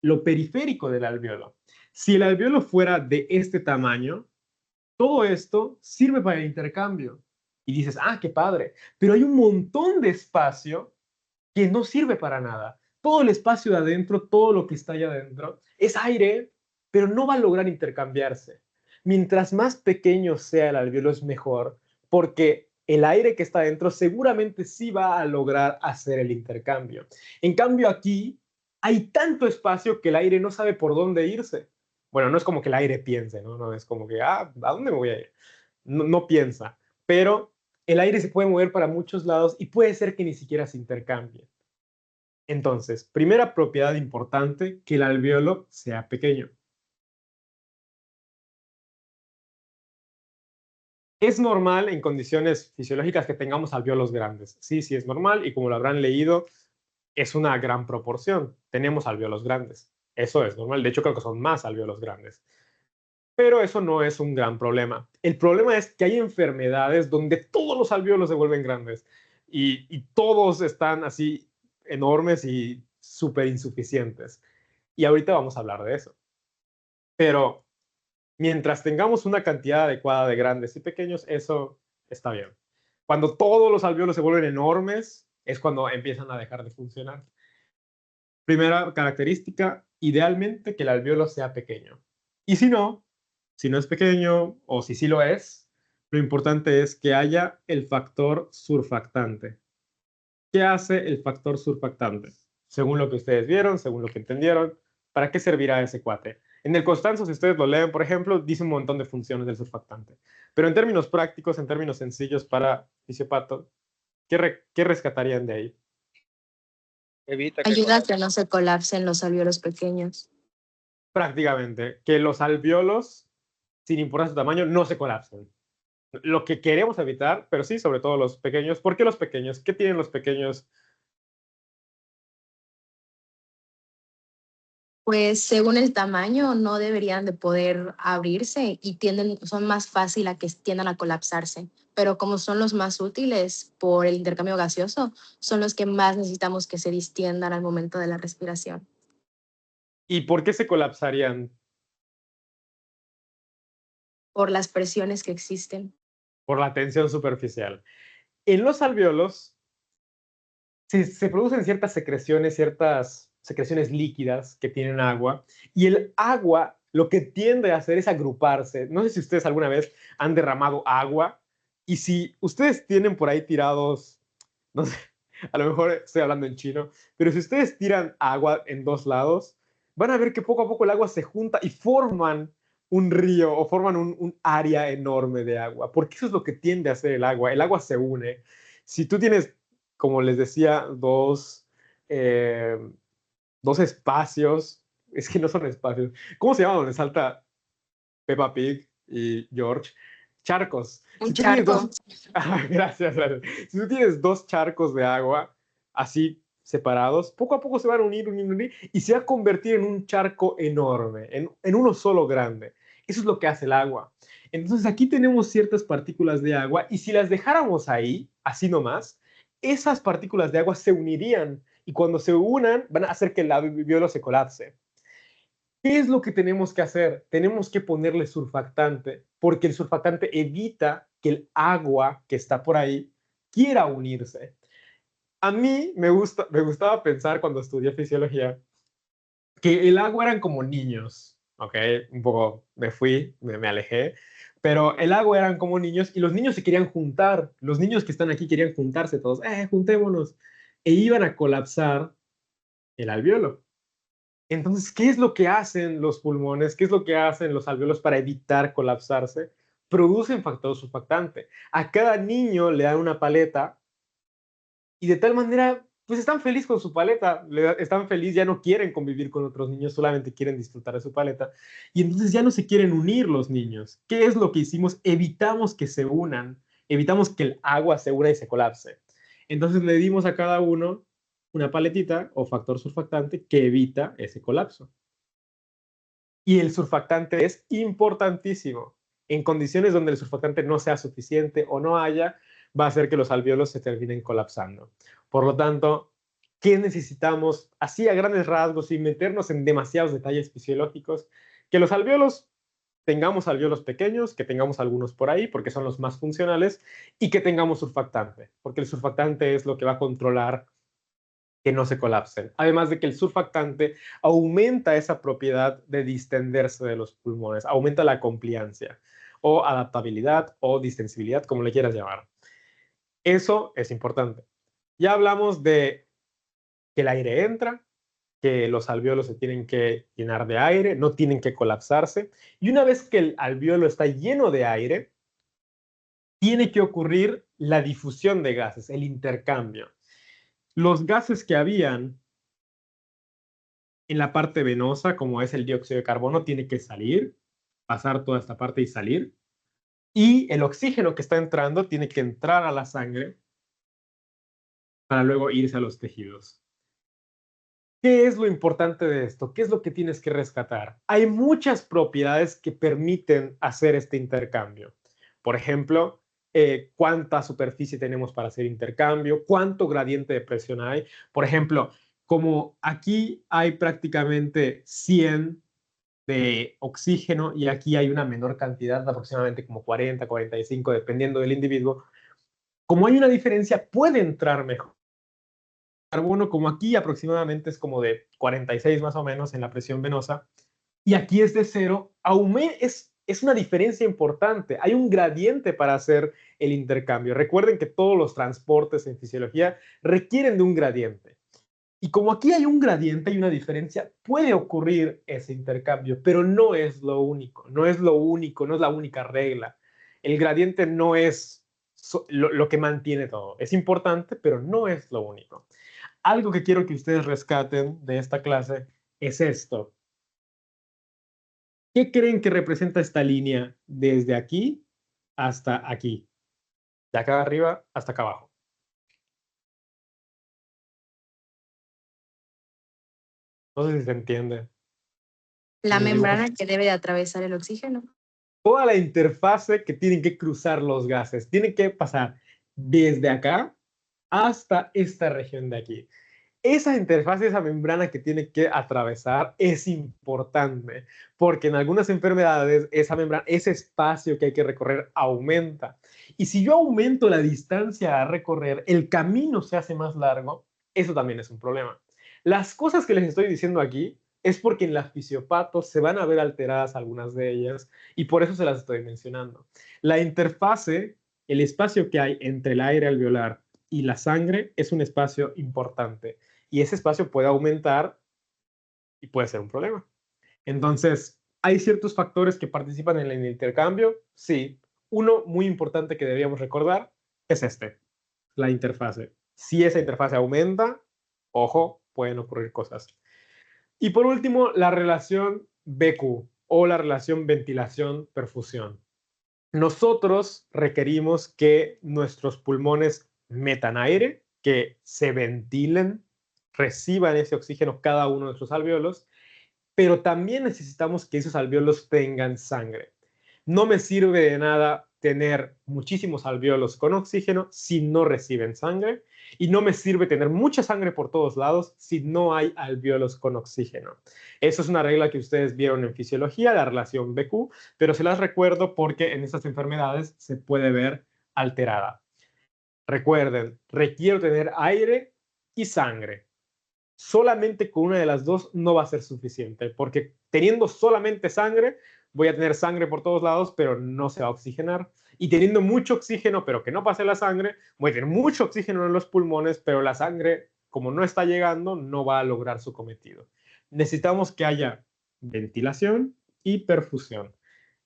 lo periférico del alvéolo. Si el alvéolo fuera de este tamaño, todo esto sirve para el intercambio. Y dices, qué padre, pero hay un montón de espacio que no sirve para nada. todo el espacio de adentro, todo lo que está allá adentro, es aire, pero no va a lograr intercambiarse. Mientras más pequeño sea el alvéolo es mejor, porque el aire que está adentro seguramente sí va a lograr hacer el intercambio. En cambio aquí hay tanto espacio que el aire no sabe por dónde irse. Bueno, no es como que el aire piense, ¿no? No es como que, ¿a dónde me voy a ir? No, no piensa, pero el aire se puede mover para muchos lados y puede ser que ni siquiera se intercambie. Entonces, primera propiedad importante, que el alvéolo sea pequeño. Es normal en condiciones fisiológicas que tengamos alvéolos grandes. Sí, sí es normal y como lo habrán leído, es una gran proporción. Tenemos alvéolos grandes. Eso es normal. De hecho, creo que son más alvéolos grandes. Pero eso no es un gran problema. El problema es que hay enfermedades donde todos los alvéolos se vuelven grandes y todos están así enormes y súper insuficientes. Y ahorita vamos a hablar de eso. Pero mientras tengamos una cantidad adecuada de grandes y pequeños, eso está bien. Cuando todos los alvéolos se vuelven enormes, es cuando empiezan a dejar de funcionar. Primera característica, idealmente que el alvéolo sea pequeño. Y si no es pequeño o si sí lo es, lo importante es que haya el factor surfactante. ¿Qué hace el factor surfactante? Según lo que ustedes vieron, según lo que entendieron, ¿para qué servirá ese cuate? En el Constanzo, si ustedes lo leen, por ejemplo, dice un montón de funciones del surfactante. Pero en términos prácticos, en términos sencillos para fisiopato, ¿qué rescatarían de ahí? Evita que Ayuda a colapse. que no se colapsen los alvéolos pequeños. Prácticamente, que los alvéolos, sin importar su tamaño, no se colapsen. Lo que queremos evitar, pero sí, sobre todo los pequeños. ¿Por qué los pequeños? ¿Qué tienen los pequeños? Pues según el tamaño no deberían de poder abrirse y son más fácil a que tiendan a colapsarse. Pero como son los más útiles por el intercambio gaseoso, son los que más necesitamos que se distiendan al momento de la respiración. ¿Y por qué se colapsarían? Por las presiones que existen. Por la tensión superficial. En los alvéolos se producen ciertas secreciones líquidas que tienen agua, y el agua lo que tiende a hacer es agruparse. No sé si ustedes alguna vez han derramado agua, y si ustedes tienen por ahí tirados, no sé, a lo mejor estoy hablando en chino, pero si ustedes tiran agua en dos lados, van a ver que poco a poco el agua se junta y forman un río o forman un área enorme de agua, porque eso es lo que tiende a hacer el agua. El agua se une. Si tú tienes, como les decía, eh, dos espacios, es que no son espacios. ¿Cómo se llama donde salta Peppa Pig y George? Charcos. Un Si tú tienes charco. dos, gracias, gracias. Si tú tienes dos charcos de agua así separados, poco a poco se van a unir y se va a convertir en un charco enorme, en uno solo grande. Eso es lo que hace el agua. Entonces aquí tenemos ciertas partículas de agua y si las dejáramos ahí, así nomás, esas partículas de agua se unirían y cuando se unan van a hacer que el alvéolo se colapse. ¿Qué es lo que tenemos que hacer? Tenemos que ponerle surfactante, porque el surfactante evita que el agua que está por ahí quiera unirse. A mí me gustaba pensar cuando estudié fisiología que el agua eran como niños, ¿ok? Un poco me alejé, pero el agua eran como niños y los niños se querían juntar. Los niños que están aquí querían juntarse todos, juntémonos. E iban a colapsar el alvéolo. Entonces, ¿qué es lo que hacen los pulmones? ¿Qué es lo que hacen los alvéolos para evitar colapsarse? Producen factor surfactante. A cada niño le dan una paleta y de tal manera, pues están felices con su paleta, están felices, ya no quieren convivir con otros niños, solamente quieren disfrutar de su paleta. Y entonces ya no se quieren unir los niños. ¿Qué es lo que hicimos? Evitamos que se unan, evitamos que el agua se una y se colapse. Entonces le dimos a cada uno una paletita o factor surfactante que evita ese colapso. Y el surfactante es importantísimo. En condiciones donde el surfactante no sea suficiente o no haya, va a hacer que los alvéolos se terminen colapsando. Por lo tanto, ¿qué necesitamos? Así a grandes rasgos, sin meternos en demasiados detalles fisiológicos, que los alvéolos tengamos alvéolos pequeños, que tengamos algunos por ahí, porque son los más funcionales, y que tengamos surfactante, porque el surfactante es lo que va a controlar que no se colapsen. Además de que el surfactante aumenta esa propiedad de distenderse de los pulmones, aumenta la compliancia o adaptabilidad o distensibilidad, como le quieras llamar. Eso es importante. Ya hablamos de que el aire entra, que los alvéolos se tienen que llenar de aire, no tienen que colapsarse. Y una vez que el alvéolo está lleno de aire, tiene que ocurrir la difusión de gases, el intercambio. Los gases que habían en la parte venosa, como es el dióxido de carbono, tiene que salir, pasar toda esta parte y salir. Y el oxígeno que está entrando tiene que entrar a la sangre para luego irse a los tejidos. ¿Qué es lo importante de esto? ¿Qué es lo que tienes que rescatar? Hay muchas propiedades que permiten hacer este intercambio. Por ejemplo, cuánta superficie tenemos para hacer intercambio, cuánto gradiente de presión hay. Por ejemplo, como aquí hay prácticamente 100 de oxígeno y aquí hay una menor cantidad, aproximadamente como 40, 45, dependiendo del individuo, como hay una diferencia, puede entrar mejor carbono, como aquí aproximadamente es como de 46 más o menos en la presión venosa, y aquí es de 0, es una diferencia importante. Hay un gradiente para hacer el intercambio. Recuerden que todos los transportes en fisiología requieren de un gradiente. Y como aquí hay un gradiente y una diferencia, puede ocurrir ese intercambio, pero no es lo único, no es lo único, no es la única regla. El gradiente no es lo que mantiene todo. Es importante, pero no es lo único. Algo que quiero que ustedes rescaten de esta clase es esto. ¿Qué creen que representa esta línea desde aquí hasta aquí? De acá arriba hasta acá abajo. No sé si se entiende. La Los dibujos. membrana que debe de atravesar el oxígeno. Toda la interfase que tienen que cruzar los gases. Tienen que pasar desde acá hasta esta región de aquí. Esa interfaz, esa membrana que tiene que atravesar es importante, porque en algunas enfermedades esa membrana, ese espacio que hay que recorrer aumenta. Y si yo aumento la distancia a recorrer, el camino se hace más largo, eso también es un problema. Las cosas que les estoy diciendo aquí es porque en la fisiopato se van a ver alteradas algunas de ellas y por eso se las estoy mencionando. La interfase, el espacio que hay entre el aire alveolar y la sangre es un espacio importante y ese espacio puede aumentar y puede ser un problema. Entonces, ¿hay ciertos factores que participan en el intercambio? Sí. Uno muy importante que deberíamos recordar es la interfase. Si esa interfase aumenta, ojo, pueden ocurrir cosas. Y por último, la relación BQ o la relación ventilación-perfusión. Nosotros requerimos que nuestros pulmones metan aire, que se ventilen, reciban ese oxígeno cada uno de nuestros alvéolos, pero también necesitamos que esos alvéolos tengan sangre. No me sirve de nada tener muchísimos alvéolos con oxígeno si no reciben sangre y no me sirve tener mucha sangre por todos lados si no hay alvéolos con oxígeno. Eso es una regla que ustedes vieron en fisiología, la relación BQ, pero se las recuerdo porque en estas enfermedades se puede ver alterada. Recuerden, requiero tener aire y sangre. Solamente con una de las dos no va a ser suficiente, porque teniendo solamente sangre, voy a tener sangre por todos lados, pero no se va a oxigenar. Y teniendo mucho oxígeno, pero que no pase la sangre, voy a tener mucho oxígeno en los pulmones, pero la sangre, como no está llegando, no va a lograr su cometido. Necesitamos que haya ventilación y perfusión.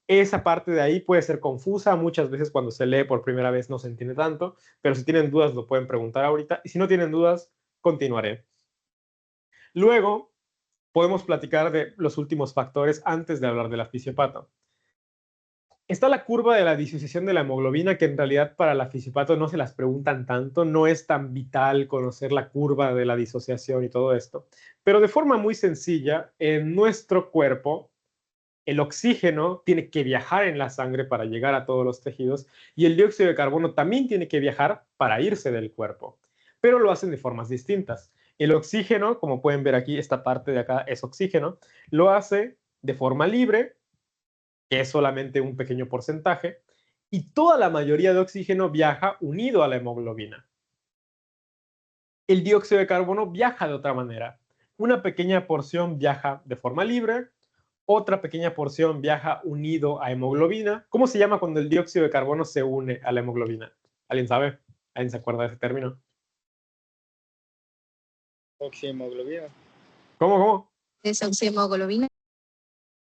Esa parte de ahí puede ser confusa, muchas veces cuando se lee por primera vez no se entiende tanto, pero si tienen dudas lo pueden preguntar ahorita, y si no tienen dudas, continuaré. Luego, podemos platicar de los últimos factores antes de hablar de la fisiopato. Está la curva de la disociación de la hemoglobina, que en realidad para la fisiopato no se las preguntan tanto, no es tan vital conocer la curva de la disociación y todo esto, pero de forma muy sencilla, en nuestro cuerpo, el oxígeno tiene que viajar en la sangre para llegar a todos los tejidos y el dióxido de carbono también tiene que viajar para irse del cuerpo, pero lo hacen de formas distintas. El oxígeno, como pueden ver aquí, esta parte de acá es oxígeno, lo hace de forma libre, que es solamente un pequeño porcentaje, y toda la mayoría de oxígeno viaja unido a la hemoglobina. El dióxido de carbono viaja de otra manera. Una pequeña porción viaja de forma libre, otra pequeña porción viaja unido a hemoglobina. ¿Cómo se llama cuando el dióxido de carbono se une a la hemoglobina? ¿Alguien sabe? ¿Alguien se acuerda de ese término? Oxihemoglobina. ¿Cómo? Desoxihemoglobina.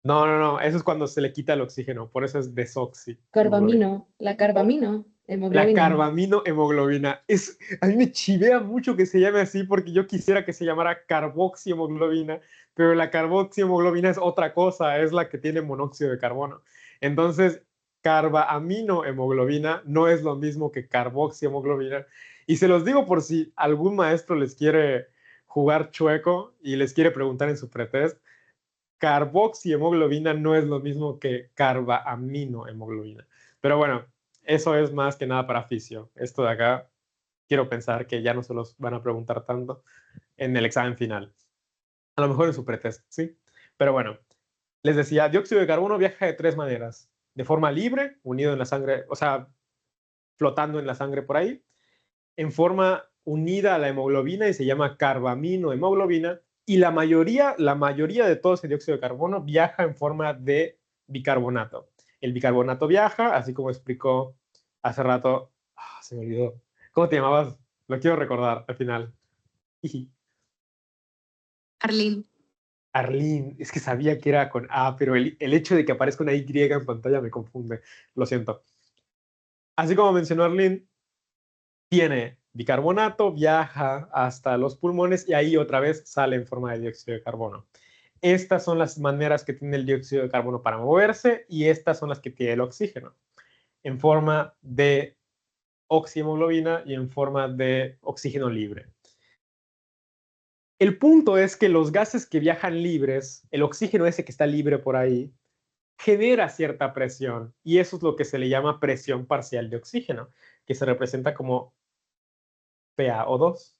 No, eso es cuando se le quita el oxígeno, por eso es desoxi. La carbamino, La hemoglobina. carbaminohemoglobina. A mí me chivea mucho que se llame así porque yo quisiera que se llamara carboxihemoglobina, pero la carboxihemoglobina es otra cosa, es la que tiene monóxido de carbono. Entonces, carbaaminohemoglobina no es lo mismo que carboxihemoglobina. Y se los digo por si algún maestro les quiere jugar chueco y les quiere preguntar en su pretest, carboxihemoglobina no es lo mismo que carbaaminohemoglobina. Pero bueno, eso es más que nada para fisio. Esto de acá, quiero pensar que ya no se los van a preguntar tanto en el examen final. A lo mejor en su pretest, ¿sí? Pero bueno, les decía, dióxido de carbono viaja de tres maneras. De forma libre, unido en la sangre, o sea, flotando en la sangre por ahí. En forma unida a la hemoglobina y se llama carbaminohemoglobina. Y la mayoría de todo ese dióxido de carbono viaja en forma de bicarbonato. El bicarbonato viaja, así como explicó hace rato. Se me olvidó. ¿Cómo te llamabas? Lo quiero recordar al final. Arlene. Arlene, es que sabía que era con A, pero el hecho de que aparezca una Y en pantalla me confunde. Lo siento. Así como mencionó Arlene, tiene bicarbonato, viaja hasta los pulmones y ahí otra vez sale en forma de dióxido de carbono. Estas son las maneras que tiene el dióxido de carbono para moverse y estas son las que tiene el oxígeno, en forma de oxihemoglobina y en forma de oxígeno libre. El punto es que los gases que viajan libres, el oxígeno ese que está libre por ahí, genera cierta presión y eso es lo que se le llama presión parcial de oxígeno, que se representa como PaO2.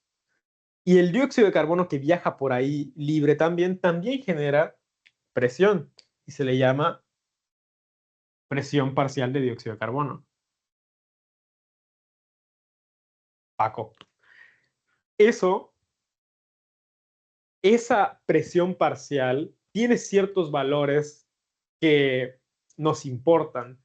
Y el dióxido de carbono que viaja por ahí libre también genera presión y se le llama presión parcial de dióxido de carbono. Paco. Esa presión parcial tiene ciertos valores que nos importan.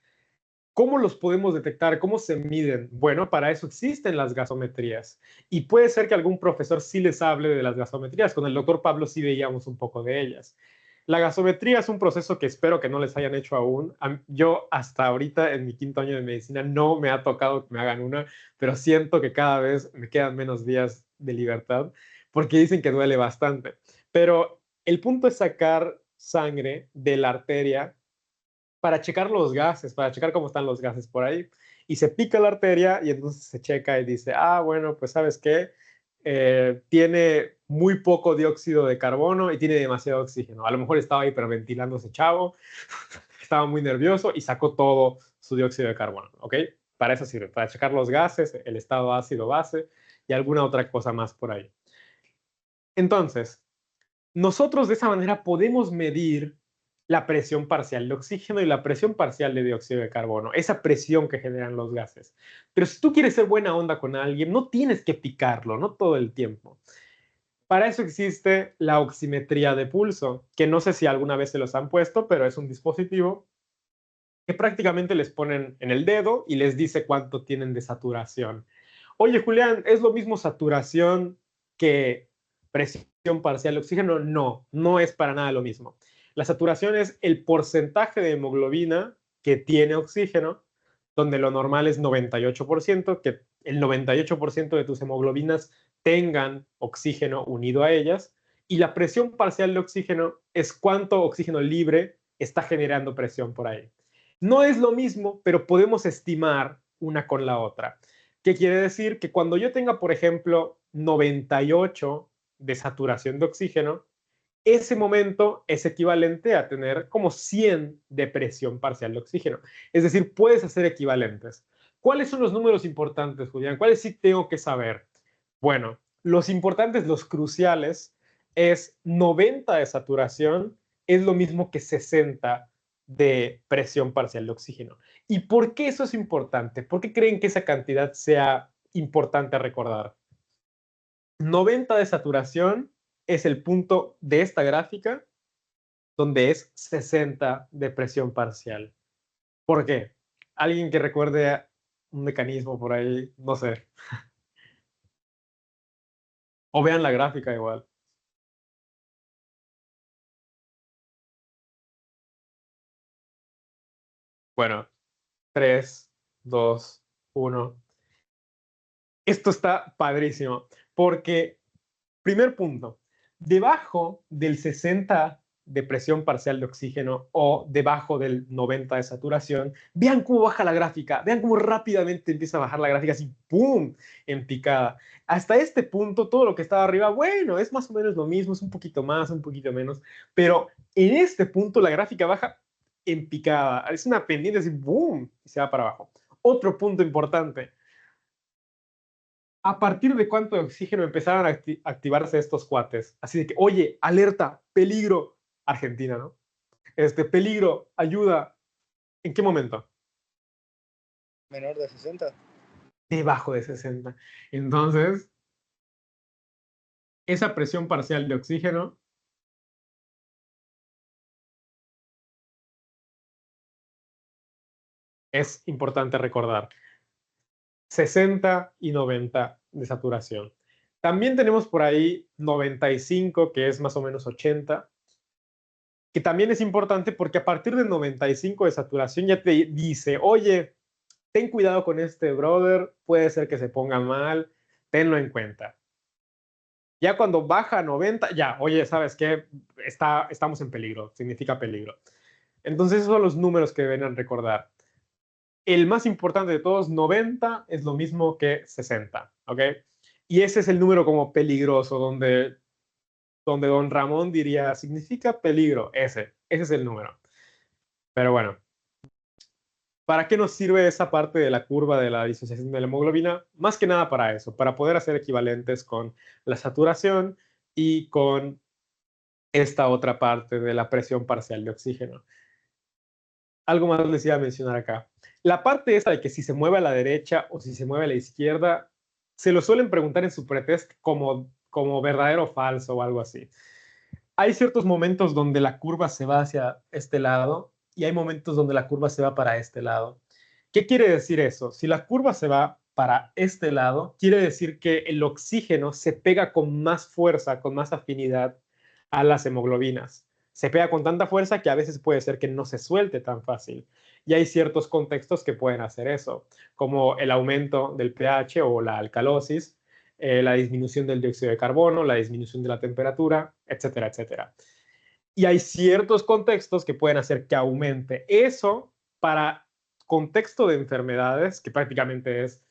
¿Cómo los podemos detectar? ¿Cómo se miden? Bueno, para eso existen las gasometrías. Y puede ser que algún profesor sí les hable de las gasometrías. Con el doctor Pablo sí veíamos un poco de ellas. La gasometría es un proceso que espero que no les hayan hecho aún. Yo hasta ahorita en mi quinto año de medicina no me ha tocado que me hagan una, pero siento que cada vez me quedan menos días de libertad porque dicen que duele bastante. Pero el punto es sacar sangre de la arteria para checar los gases, para checar cómo están los gases por ahí. Y se pica la arteria y entonces se checa y dice, bueno, pues sabes qué, tiene muy poco dióxido de carbono y tiene demasiado oxígeno. A lo mejor estaba hiperventilando ese chavo, estaba muy nervioso y sacó todo su dióxido de carbono, ¿ok? Para eso sirve, para checar los gases, el estado ácido-base y alguna otra cosa más por ahí. Entonces, nosotros de esa manera podemos medir la presión parcial de oxígeno y la presión parcial de dióxido de carbono, esa presión que generan los gases. Pero si tú quieres ser buena onda con alguien, no tienes que picarlo, no todo el tiempo. Para eso existe la oximetría de pulso, que no sé si alguna vez se los han puesto, pero es un dispositivo que prácticamente les ponen en el dedo y les dice cuánto tienen de saturación. Oye, Julián, ¿es lo mismo saturación que presión parcial de oxígeno? No, no es para nada lo mismo. La saturación es el porcentaje de hemoglobina que tiene oxígeno, donde lo normal es 98%, que el 98% de tus hemoglobinas tengan oxígeno unido a ellas, y la presión parcial de oxígeno es cuánto oxígeno libre está generando presión por ahí. No es lo mismo, pero podemos estimar una con la otra. ¿Qué quiere decir? Que cuando yo tenga, por ejemplo, 98 de saturación de oxígeno, ese momento es equivalente a tener como 100 de presión parcial de oxígeno. Es decir, puedes hacer equivalentes. ¿Cuáles son los números importantes, Julián? ¿Cuáles sí tengo que saber? Bueno, los importantes, los cruciales, es 90 de saturación, es lo mismo que 60 de presión parcial de oxígeno. ¿Y por qué eso es importante? ¿Por qué creen que esa cantidad sea importante a recordar? 90 de saturación es el punto de esta gráfica donde es 60 de presión parcial. ¿Por qué? Alguien que recuerde un mecanismo por ahí, no sé. O vean la gráfica igual. Bueno, 3, 2, 1. Esto está padrísimo, porque, primer punto, debajo del 60 de presión parcial de oxígeno o debajo del 90 de saturación, vean cómo baja la gráfica, vean cómo rápidamente empieza a bajar la gráfica, así, ¡pum!, en picada. Hasta este punto, todo lo que estaba arriba, bueno, es más o menos lo mismo, es un poquito más, un poquito menos, pero en este punto la gráfica baja en picada, es una pendiente así, ¡boom!, y se va para abajo. Otro punto importante, ¿a partir de cuánto de oxígeno empezaron a activarse estos cuates? Así de que, oye, alerta, peligro, Argentina, ¿no? Peligro, ayuda. ¿En qué momento? Menor de 60. Debajo de 60. Entonces, esa presión parcial de oxígeno es importante recordar. 60 y 90 de saturación. También tenemos por ahí 95, que es más o menos 80, que también es importante porque a partir de 95 de saturación ya te dice, oye, ten cuidado con este brother, puede ser que se ponga mal, tenlo en cuenta. Ya cuando baja a 90, ya, oye, ¿sabes qué? Estamos en peligro, significa peligro. Entonces esos son los números que deben recordar. El más importante de todos, 90, es lo mismo que 60, ¿ok? Y ese es el número como peligroso, donde don Ramón diría, significa peligro, ese es el número. Pero bueno, ¿para qué nos sirve esa parte de la curva de la disociación de la hemoglobina? Más que nada para eso, para poder hacer equivalentes con la saturación y con esta otra parte de la presión parcial de oxígeno. Algo más les iba a mencionar acá. La parte esa de que si se mueve a la derecha o si se mueve a la izquierda, se lo suelen preguntar en su pretest como verdadero o falso o algo así. Hay ciertos momentos donde la curva se va hacia este lado y hay momentos donde la curva se va para este lado. ¿Qué quiere decir eso? Si la curva se va para este lado, quiere decir que el oxígeno se pega con más fuerza, con más afinidad a las hemoglobinas. Se pega con tanta fuerza que a veces puede ser que no se suelte tan fácil. Y hay ciertos contextos que pueden hacer eso, como el aumento del pH o la alcalosis, la disminución del dióxido de carbono, la disminución de la temperatura, etcétera, etcétera. Y hay ciertos contextos que pueden hacer que aumente eso para contexto de enfermedades, que prácticamente es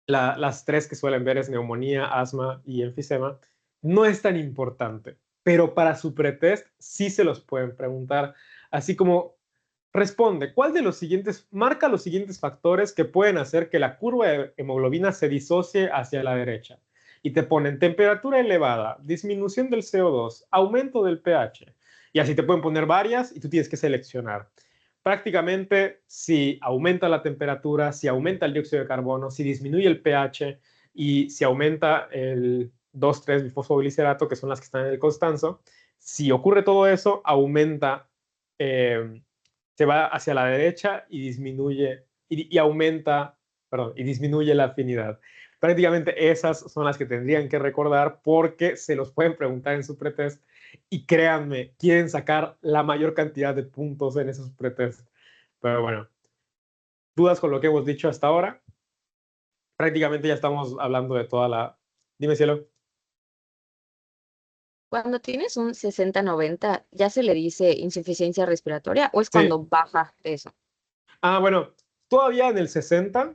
las tres que suelen ver es neumonía, asma y enfisema, no es tan importante, pero para su pretest sí se los pueden preguntar, así como responde, ¿cuál de los siguientes, marca los siguientes factores que pueden hacer que la curva de hemoglobina se disocie hacia la derecha? Y te ponen temperatura elevada, disminución del CO2, aumento del pH. Y así te pueden poner varias y tú tienes que seleccionar. Prácticamente, si aumenta la temperatura, si aumenta el dióxido de carbono, si disminuye el pH y si aumenta el 2,3-bifosfoglicerato, que son las que están en el Constanzo, si ocurre todo eso, aumenta, se va hacia la derecha y disminuye, y aumenta, perdón, y disminuye la afinidad. Prácticamente esas son las que tendrían que recordar porque se los pueden preguntar en su pretest y créanme, quieren sacar la mayor cantidad de puntos en esos pretest. Pero bueno, dudas con lo que hemos dicho hasta ahora. Prácticamente ya estamos hablando de toda la... Dime, cielo. Cuando tienes un 60-90, ¿ya se le dice insuficiencia respiratoria o es Sí. cuando baja de eso? Ah, bueno, todavía en el 60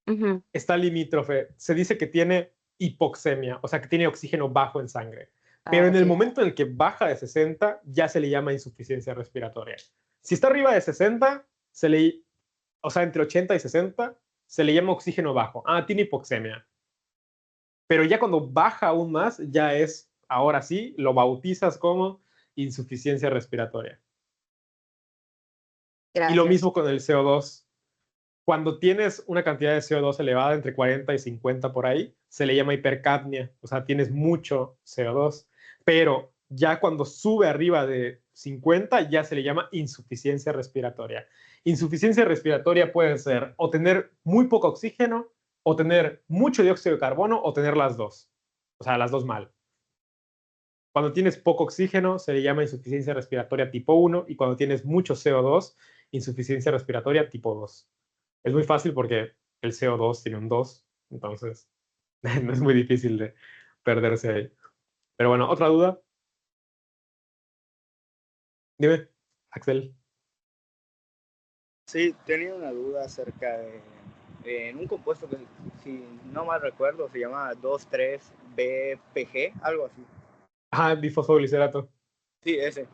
Ujú. está limítrofe. Se dice que tiene hipoxemia, o sea, que tiene oxígeno bajo en sangre. Pero Ah, en el ok. momento en el que baja de 60, ya se le llama insuficiencia respiratoria. Si está arriba de 60, o sea, entre 80 y 60, se le llama oxígeno bajo. Ah, tiene hipoxemia. Pero ya cuando baja aún más, ya es, ahora sí, lo bautizas como insuficiencia respiratoria. Y lo Gracias. mismo con el CO2. Cuando tienes una cantidad de CO2 elevada, entre 40 y 50 por ahí, se le llama hipercapnia, o sea, tienes mucho CO2. Pero ya cuando sube arriba de 50, ya se le llama insuficiencia respiratoria. Insuficiencia respiratoria puede ser o tener muy poco oxígeno, o tener mucho dióxido de carbono, o tener las dos. O sea, las dos mal. Cuando tienes poco oxígeno, se le llama insuficiencia respiratoria tipo 1, y cuando tienes mucho CO2, insuficiencia respiratoria tipo 2. Es muy fácil porque el CO2 tiene un 2, entonces no es muy difícil de perderse ahí. Pero bueno, ¿otra duda? Dime, Axel. Sí, tenía una duda acerca de en un compuesto que, si no mal recuerdo, se llama 2,3-BPG, algo así. Ajá, bifosfoglicerato. Sí, ese.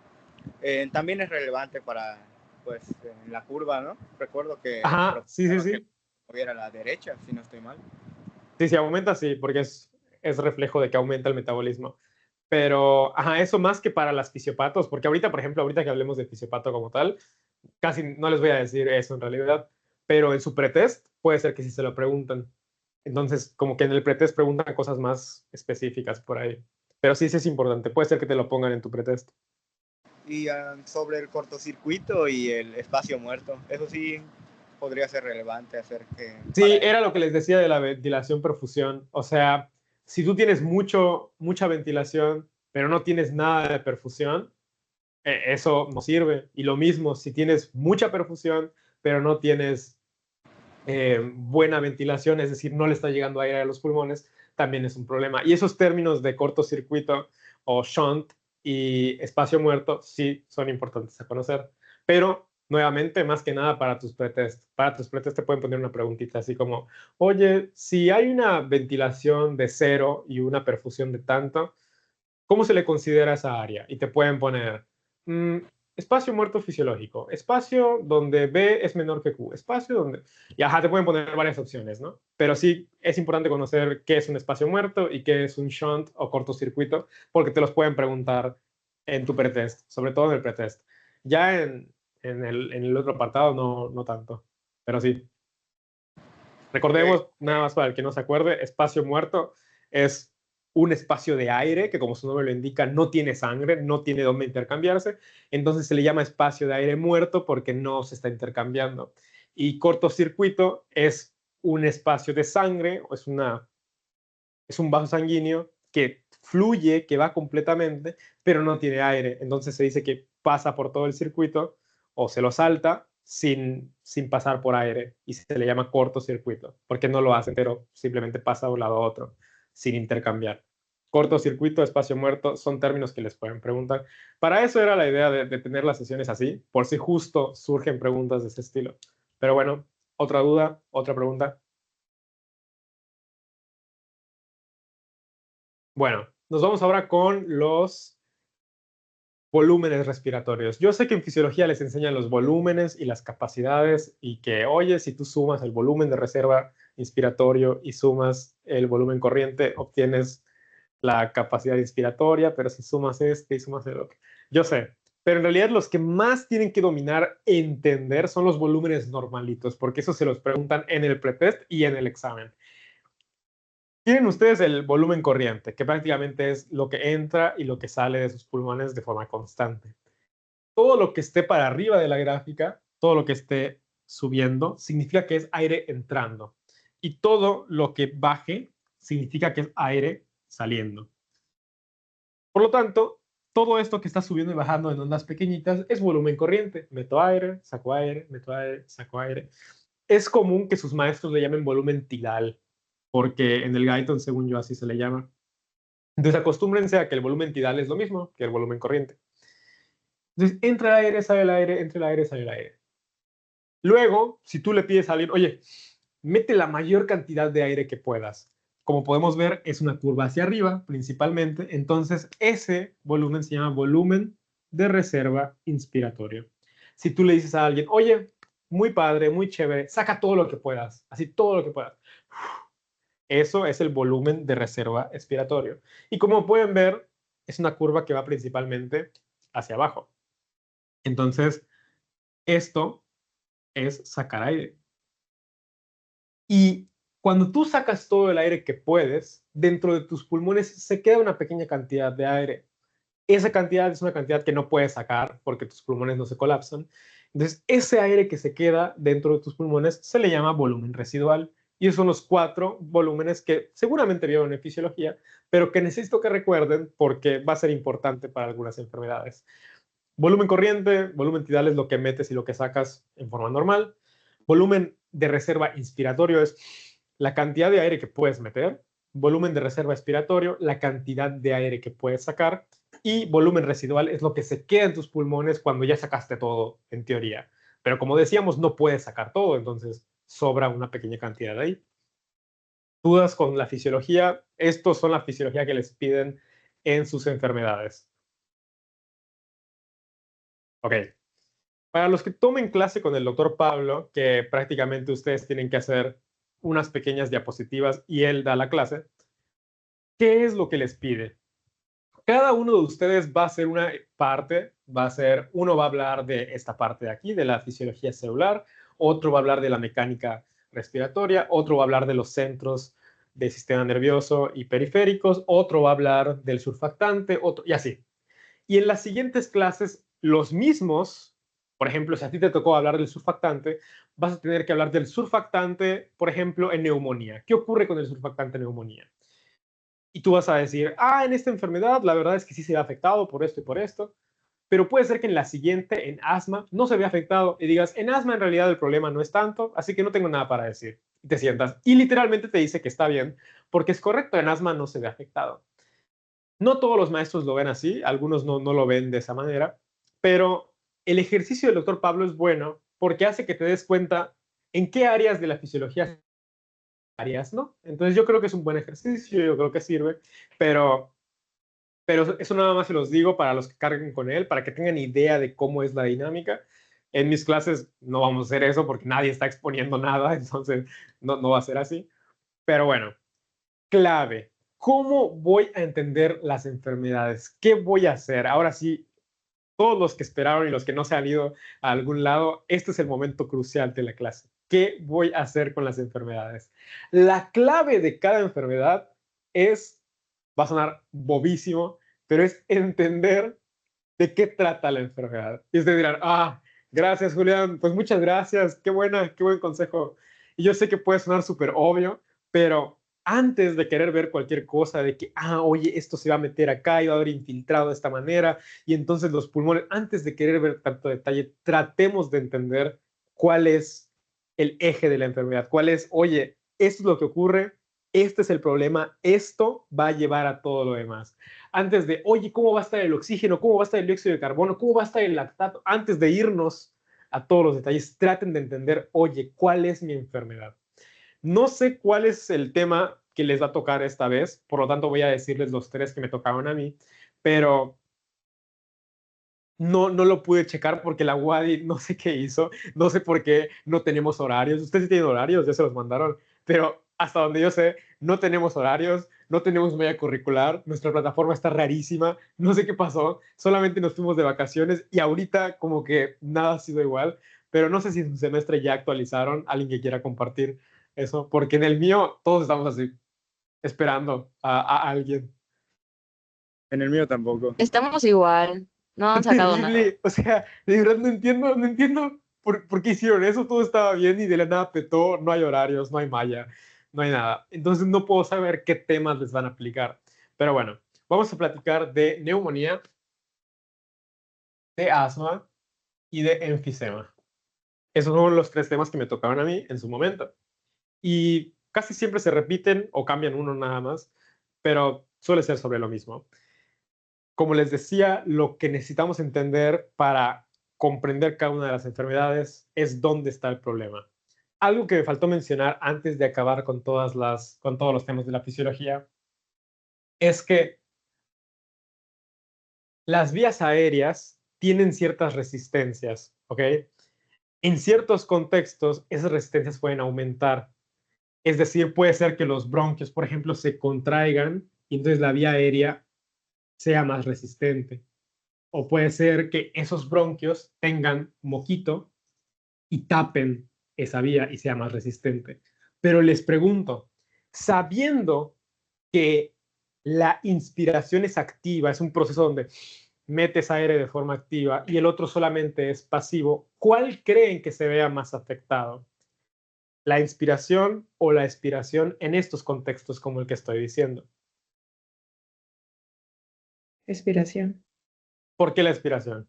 También es relevante para, pues, en la curva, ¿no? Recuerdo que Ajá, sí, sí, que sí. moviera a la derecha, si no estoy mal. Sí, sí, aumenta, sí, porque es reflejo de que aumenta el metabolismo. Pero, ajá, eso más que para las fisiopatos, porque ahorita, por ejemplo, ahorita que hablemos de fisiopato como tal, casi no les voy a decir eso en realidad, pero en su pretest puede ser que sí se lo preguntan. Entonces, como que en el pretest preguntan cosas más específicas por ahí. Pero sí, sí es importante. Puede ser que te lo pongan en tu pretest. Y sobre el cortocircuito y el espacio muerto, eso sí podría ser relevante hacer que Sí, era lo que les decía de la ventilación-perfusión. O sea, si tú tienes mucha ventilación, pero no tienes nada de perfusión, eso no sirve. Y lo mismo, si tienes mucha perfusión, pero no tienes buena ventilación, es decir, no le está llegando aire a los pulmones, también es un problema. Y esos términos de cortocircuito o shunt y espacio muerto sí son importantes a conocer. Pero, nuevamente, más que nada para tus pretest. Para tus pretest te pueden poner una preguntita así como, oye, si hay una ventilación de 0 y una perfusión de tanto, ¿cómo se le considera esa área? Y te pueden poner espacio muerto fisiológico, espacio donde B es menor que Q, espacio donde... Y ajá, te pueden poner varias opciones, ¿no? Pero sí es importante conocer qué es un espacio muerto y qué es un shunt o cortocircuito, porque te los pueden preguntar en tu pretest, sobre todo en el pretest. Ya en el otro apartado no tanto, pero sí. Recordemos, nada más para el que no se acuerde, espacio muerto es un espacio de aire que, como su nombre lo indica, no tiene sangre, no tiene dónde intercambiarse. Entonces se le llama espacio de aire muerto porque no se está intercambiando. Y cortocircuito es un espacio de sangre, o es un vaso sanguíneo que fluye, que va completamente, pero no tiene aire. Entonces se dice que pasa por todo el circuito o se lo salta sin pasar por aire y se le llama cortocircuito, porque no lo hace entero, simplemente pasa de un lado a otro sin intercambiar. Cortocircuito, espacio muerto, son términos que les pueden preguntar. Para eso era la idea de tener las sesiones así, por si justo surgen preguntas de ese estilo. Pero bueno, otra duda, otra pregunta. Bueno, nos vamos ahora con los volúmenes respiratorios. Yo sé que en fisiología les enseñan los volúmenes y las capacidades y que, oye, si tú sumas el volumen de reserva inspiratorio y sumas el volumen corriente, obtienes la capacidad inspiratoria, pero si sumas este y sumas el otro. Yo sé, pero en realidad los que más tienen que dominar, entender, son los volúmenes normalitos, porque eso se los preguntan en el pretest y en el examen. Tienen ustedes el volumen corriente, que prácticamente es lo que entra y lo que sale de sus pulmones de forma constante. Todo lo que esté para arriba de la gráfica, todo lo que esté subiendo, significa que es aire entrando. Y todo lo que baje significa que es aire saliendo. Por lo tanto, todo esto que está subiendo y bajando en ondas pequeñitas es volumen corriente. Meto aire, saco aire, meto aire, saco aire. Es común que sus maestros le llamen volumen tidal, porque en el Guyton, según yo, así se le llama. Entonces acostúmbrense a que el volumen tidal es lo mismo que el volumen corriente. Entonces entra el aire, sale el aire, entra el aire, sale el aire. Luego, si tú le pides a alguien, oye, mete la mayor cantidad de aire que puedas. Como podemos ver, es una curva hacia arriba principalmente. Entonces, ese volumen se llama volumen de reserva inspiratorio. Si tú le dices a alguien, oye, muy padre, muy chévere, saca todo lo que puedas, así todo lo que puedas. Eso es el volumen de reserva expiratorio. Y como pueden ver, es una curva que va principalmente hacia abajo. Entonces, esto es sacar aire. Y cuando tú sacas todo el aire que puedes, dentro de tus pulmones se queda una pequeña cantidad de aire. Esa cantidad es una cantidad que no puedes sacar porque tus pulmones no se colapsan. Entonces, ese aire que se queda dentro de tus pulmones se le llama volumen residual. Y esos son los 4 volúmenes que seguramente vieron en fisiología, pero que necesito que recuerden porque va a ser importante para algunas enfermedades. Volumen corriente, volumen tidal es lo que metes y lo que sacas en forma normal. Volumen de reserva inspiratorio es la cantidad de aire que puedes meter. Volumen de reserva expiratorio, la cantidad de aire que puedes sacar. Y volumen residual es lo que se queda en tus pulmones cuando ya sacaste todo, en teoría. Pero como decíamos, no puedes sacar todo, entonces sobra una pequeña cantidad ahí. ¿Dudas con la fisiología? Estos son la fisiología que les piden en sus enfermedades. Ok. Para los que tomen clase con el doctor Pablo, que prácticamente ustedes tienen que hacer unas pequeñas diapositivas y él da la clase, ¿qué es lo que les pide? Cada uno de ustedes va a hacer una parte, uno va a hablar de esta parte de aquí, de la fisiología celular, otro va a hablar de la mecánica respiratoria, otro va a hablar de los centros del sistema nervioso y periféricos, otro va a hablar del surfactante, otro, y así. Y en las siguientes clases, los mismos, por ejemplo, si a ti te tocó hablar del surfactante, vas a tener que hablar del surfactante, por ejemplo, en neumonía. ¿Qué ocurre con el surfactante en neumonía? Y tú vas a decir, en esta enfermedad la verdad es que sí se ve afectado por esto y por esto, pero puede ser que en la siguiente, en asma, no se vea afectado y digas, en asma en realidad el problema no es tanto, así que no tengo nada para decir. Y te sientas y literalmente te dice que está bien, porque es correcto, en asma no se ve afectado. No todos los maestros lo ven así, algunos no lo ven de esa manera, pero el ejercicio del doctor Pablo es bueno porque hace que te des cuenta en qué áreas de la fisiología áreas, ¿no? Entonces yo creo que es un buen ejercicio, yo creo que sirve, pero eso nada más se los digo para los que carguen con él, para que tengan idea de cómo es la dinámica. En mis clases no vamos a hacer eso porque nadie está exponiendo nada, entonces no va a ser así. Pero bueno, clave. ¿Cómo voy a entender las enfermedades? ¿Qué voy a hacer? Ahora sí, todos los que esperaron y los que no se han ido a algún lado, este es el momento crucial de la clase. ¿Qué voy a hacer con las enfermedades? La clave de cada enfermedad es, va a sonar bobísimo, pero es entender de qué trata la enfermedad. Y ustedes dirán, gracias Julián, pues muchas gracias, qué buen consejo. Y yo sé que puede sonar súper obvio, pero antes de querer ver cualquier cosa, de que, oye, esto se va a meter acá y va a haber infiltrado de esta manera, y entonces los pulmones, antes de querer ver tanto detalle, tratemos de entender cuál es el eje de la enfermedad, cuál es, oye, esto es lo que ocurre, este es el problema, esto va a llevar a todo lo demás. Antes de, oye, ¿cómo va a estar el oxígeno? ¿Cómo va a estar el dióxido de carbono? ¿Cómo va a estar el lactato? Antes de irnos a todos los detalles, traten de entender, oye, ¿cuál es mi enfermedad? No sé cuál es el tema que les va a tocar esta vez, por lo tanto voy a decirles los 3 que me tocaron a mí, pero no lo pude checar porque la UADI no sé qué hizo, no sé por qué no tenemos horarios. Ustedes sí tienen horarios, ya se los mandaron, pero hasta donde yo sé, no tenemos horarios, no tenemos media curricular, nuestra plataforma está rarísima, no sé qué pasó, solamente nos fuimos de vacaciones y ahorita como que nada ha sido igual, pero no sé si en su semestre ya actualizaron, alguien que quiera compartir eso, porque en el mío todos estamos así, esperando a alguien. En el mío tampoco. Estamos igual, no han sacado nada. Terrible. O sea, de verdad no entiendo por qué hicieron eso. Todo estaba bien y de la nada petó. No hay horarios, no hay malla, no hay nada. Entonces no puedo saber qué temas les van a aplicar. Pero bueno, vamos a platicar de neumonía, de asma y de enfisema. Esos son los 3 temas que me tocaron a mí en su momento. Y casi siempre se repiten o cambian uno nada más, pero suele ser sobre lo mismo. Como les decía, lo que necesitamos entender para comprender cada una de las enfermedades es dónde está el problema. Algo que me faltó mencionar antes de acabar con todos los temas de la fisiología es que las vías aéreas tienen ciertas resistencias, ¿ok? En ciertos contextos, esas resistencias pueden aumentar. Es decir, puede ser que los bronquios, por ejemplo, se contraigan y entonces la vía aérea sea más resistente. O puede ser que esos bronquios tengan moquito y tapen esa vía y sea más resistente. Pero les pregunto, sabiendo que la inspiración es activa, es un proceso donde metes aire de forma activa y el otro solamente es pasivo, ¿cuál creen que se vea más afectado? ¿La inspiración o la expiración en estos contextos como el que estoy diciendo? Expiración. ¿Por qué la expiración?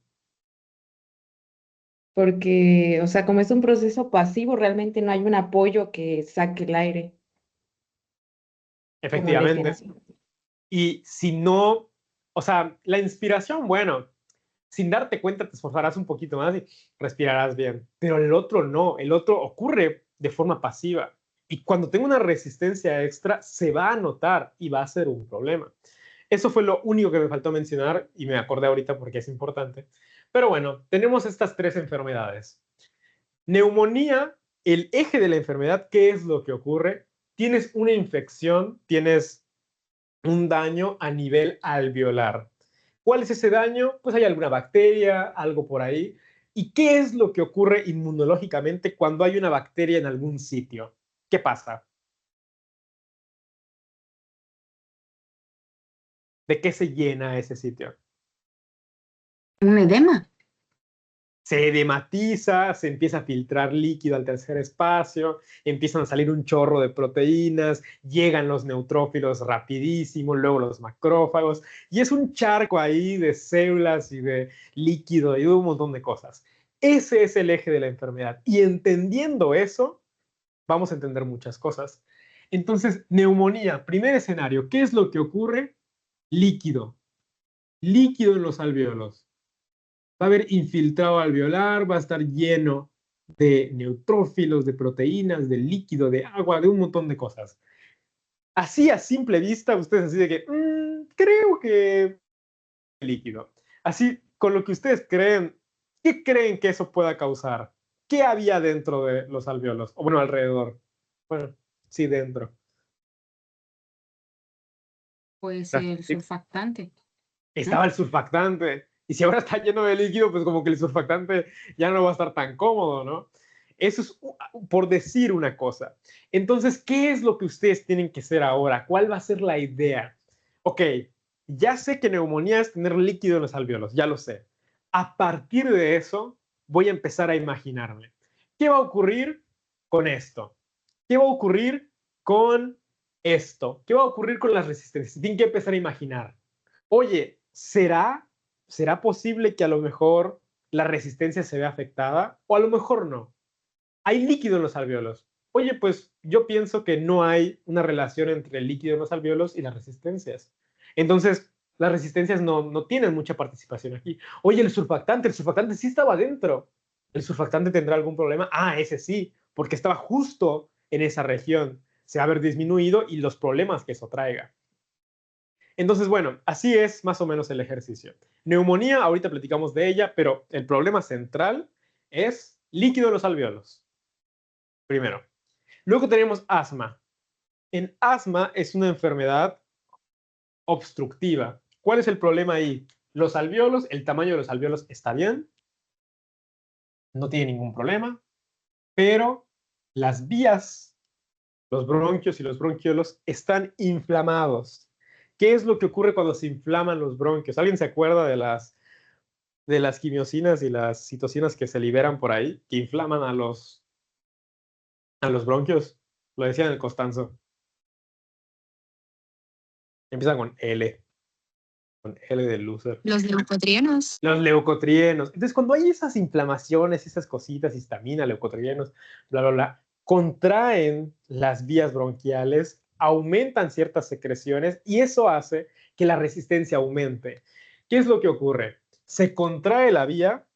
Porque, o sea, como es un proceso pasivo, realmente no hay un apoyo que saque el aire como la Efectivamente. inspiración. Y si no, o sea, la inspiración, bueno, sin darte cuenta te esforzarás un poquito más y respirarás bien. Pero el otro no, el otro ocurre de forma pasiva. Y cuando tengo una resistencia extra, se va a notar y va a ser un problema. Eso fue lo único que me faltó mencionar y me acordé ahorita porque es importante. Pero bueno, tenemos estas 3 enfermedades. Neumonía, el eje de la enfermedad, ¿qué es lo que ocurre? Tienes una infección, tienes un daño a nivel alveolar. ¿Cuál es ese daño? Pues hay alguna bacteria, algo por ahí. ¿Y qué es lo que ocurre inmunológicamente cuando hay una bacteria en algún sitio? ¿Qué pasa? ¿De qué se llena ese sitio? Un edema. Se edematiza, se empieza a filtrar líquido al tercer espacio, empiezan a salir un chorro de proteínas, llegan los neutrófilos rapidísimo, luego los macrófagos, y es un charco ahí de células y de líquido y de un montón de cosas. Ese es el eje de la enfermedad. Y entendiendo eso, vamos a entender muchas cosas. Entonces, neumonía, primer escenario, ¿qué es lo que ocurre? Líquido. Líquido en los alvéolos. Va a haber infiltrado alveolar, va a estar lleno de neutrófilos, de proteínas, de líquido, de agua, de un montón de cosas. Así a simple vista, ustedes así de que, creo que líquido. Así, con lo que ustedes creen, ¿qué creen que eso pueda causar? ¿Qué había dentro de los alvéolos? O bueno, alrededor. Bueno, sí, dentro. Pues el surfactante. Estaba el surfactante. Y si ahora está lleno de líquido, pues como que el surfactante ya no va a estar tan cómodo, ¿no? Eso es por decir una cosa. Entonces, ¿qué es lo que ustedes tienen que hacer ahora? ¿Cuál va a ser la idea? Ok, ya sé que neumonía es tener líquido en los alvéolos, ya lo sé. A partir de eso, voy a empezar a imaginarme. ¿Qué va a ocurrir con esto? ¿Qué va a ocurrir con esto? ¿Qué va a ocurrir con las resistencias? Tienen que empezar a imaginar. Oye, ¿será posible que a lo mejor la resistencia se vea afectada? O a lo mejor no. Hay líquido en los alvéolos. Oye, pues yo pienso que no hay una relación entre el líquido en los alvéolos y las resistencias. Entonces, las resistencias no tienen mucha participación aquí. Oye, el surfactante sí estaba dentro. ¿El surfactante tendrá algún problema? Ah, ese sí, porque estaba justo en esa región. Se va a haber disminuido y los problemas que eso traiga. Entonces, bueno, así es más o menos el ejercicio. Neumonía, ahorita platicamos de ella, pero el problema central es líquido en los alvéolos. Primero. Luego tenemos asma. En asma es una enfermedad obstructiva. ¿Cuál es el problema ahí? Los alvéolos, el tamaño de los alvéolos está bien, no tiene ningún problema, pero las vías, los bronquios y los bronquiolos están inflamados. ¿Qué es lo que ocurre cuando se inflaman los bronquios? ¿Alguien se acuerda de las quimiosinas y las citocinas que se liberan por ahí, que inflaman a los bronquios? Lo decía en el Costanzo. Empiezan con L de loser. Los leucotrienos. Los leucotrienos. Entonces, cuando hay esas inflamaciones, esas cositas, histamina, leucotrienos, bla, bla, bla, contraen las vías bronquiales, aumentan ciertas secreciones y eso hace que la resistencia aumente. ¿Qué es lo que ocurre? Se contrae la vía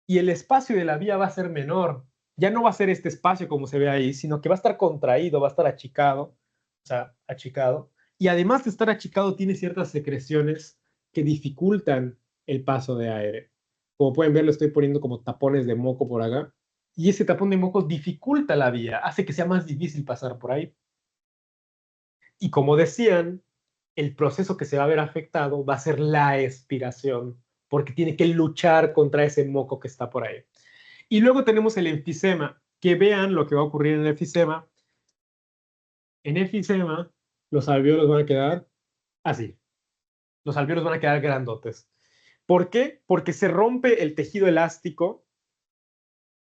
y el espacio de la vía va a ser menor. Ya no va a ser este espacio como se ve ahí, sino que va a estar contraído, va a estar achicado, o sea, achicado. Y además de estar achicado, tiene ciertas secreciones que dificultan el paso de aire. Como pueden ver, lo estoy poniendo como tapones de moco por acá. Y ese tapón de moco dificulta la vía, hace que sea más difícil pasar por ahí. Y como decían, el proceso que se va a ver afectado va a ser la expiración, porque tiene que luchar contra ese moco que está por ahí. Y luego tenemos el enfisema. que vean lo que va a ocurrir en el efisema. En efisema, los alvéolos van a quedar así. Los alvéolos van a quedar grandotes. ¿Por qué? Porque se rompe el tejido elástico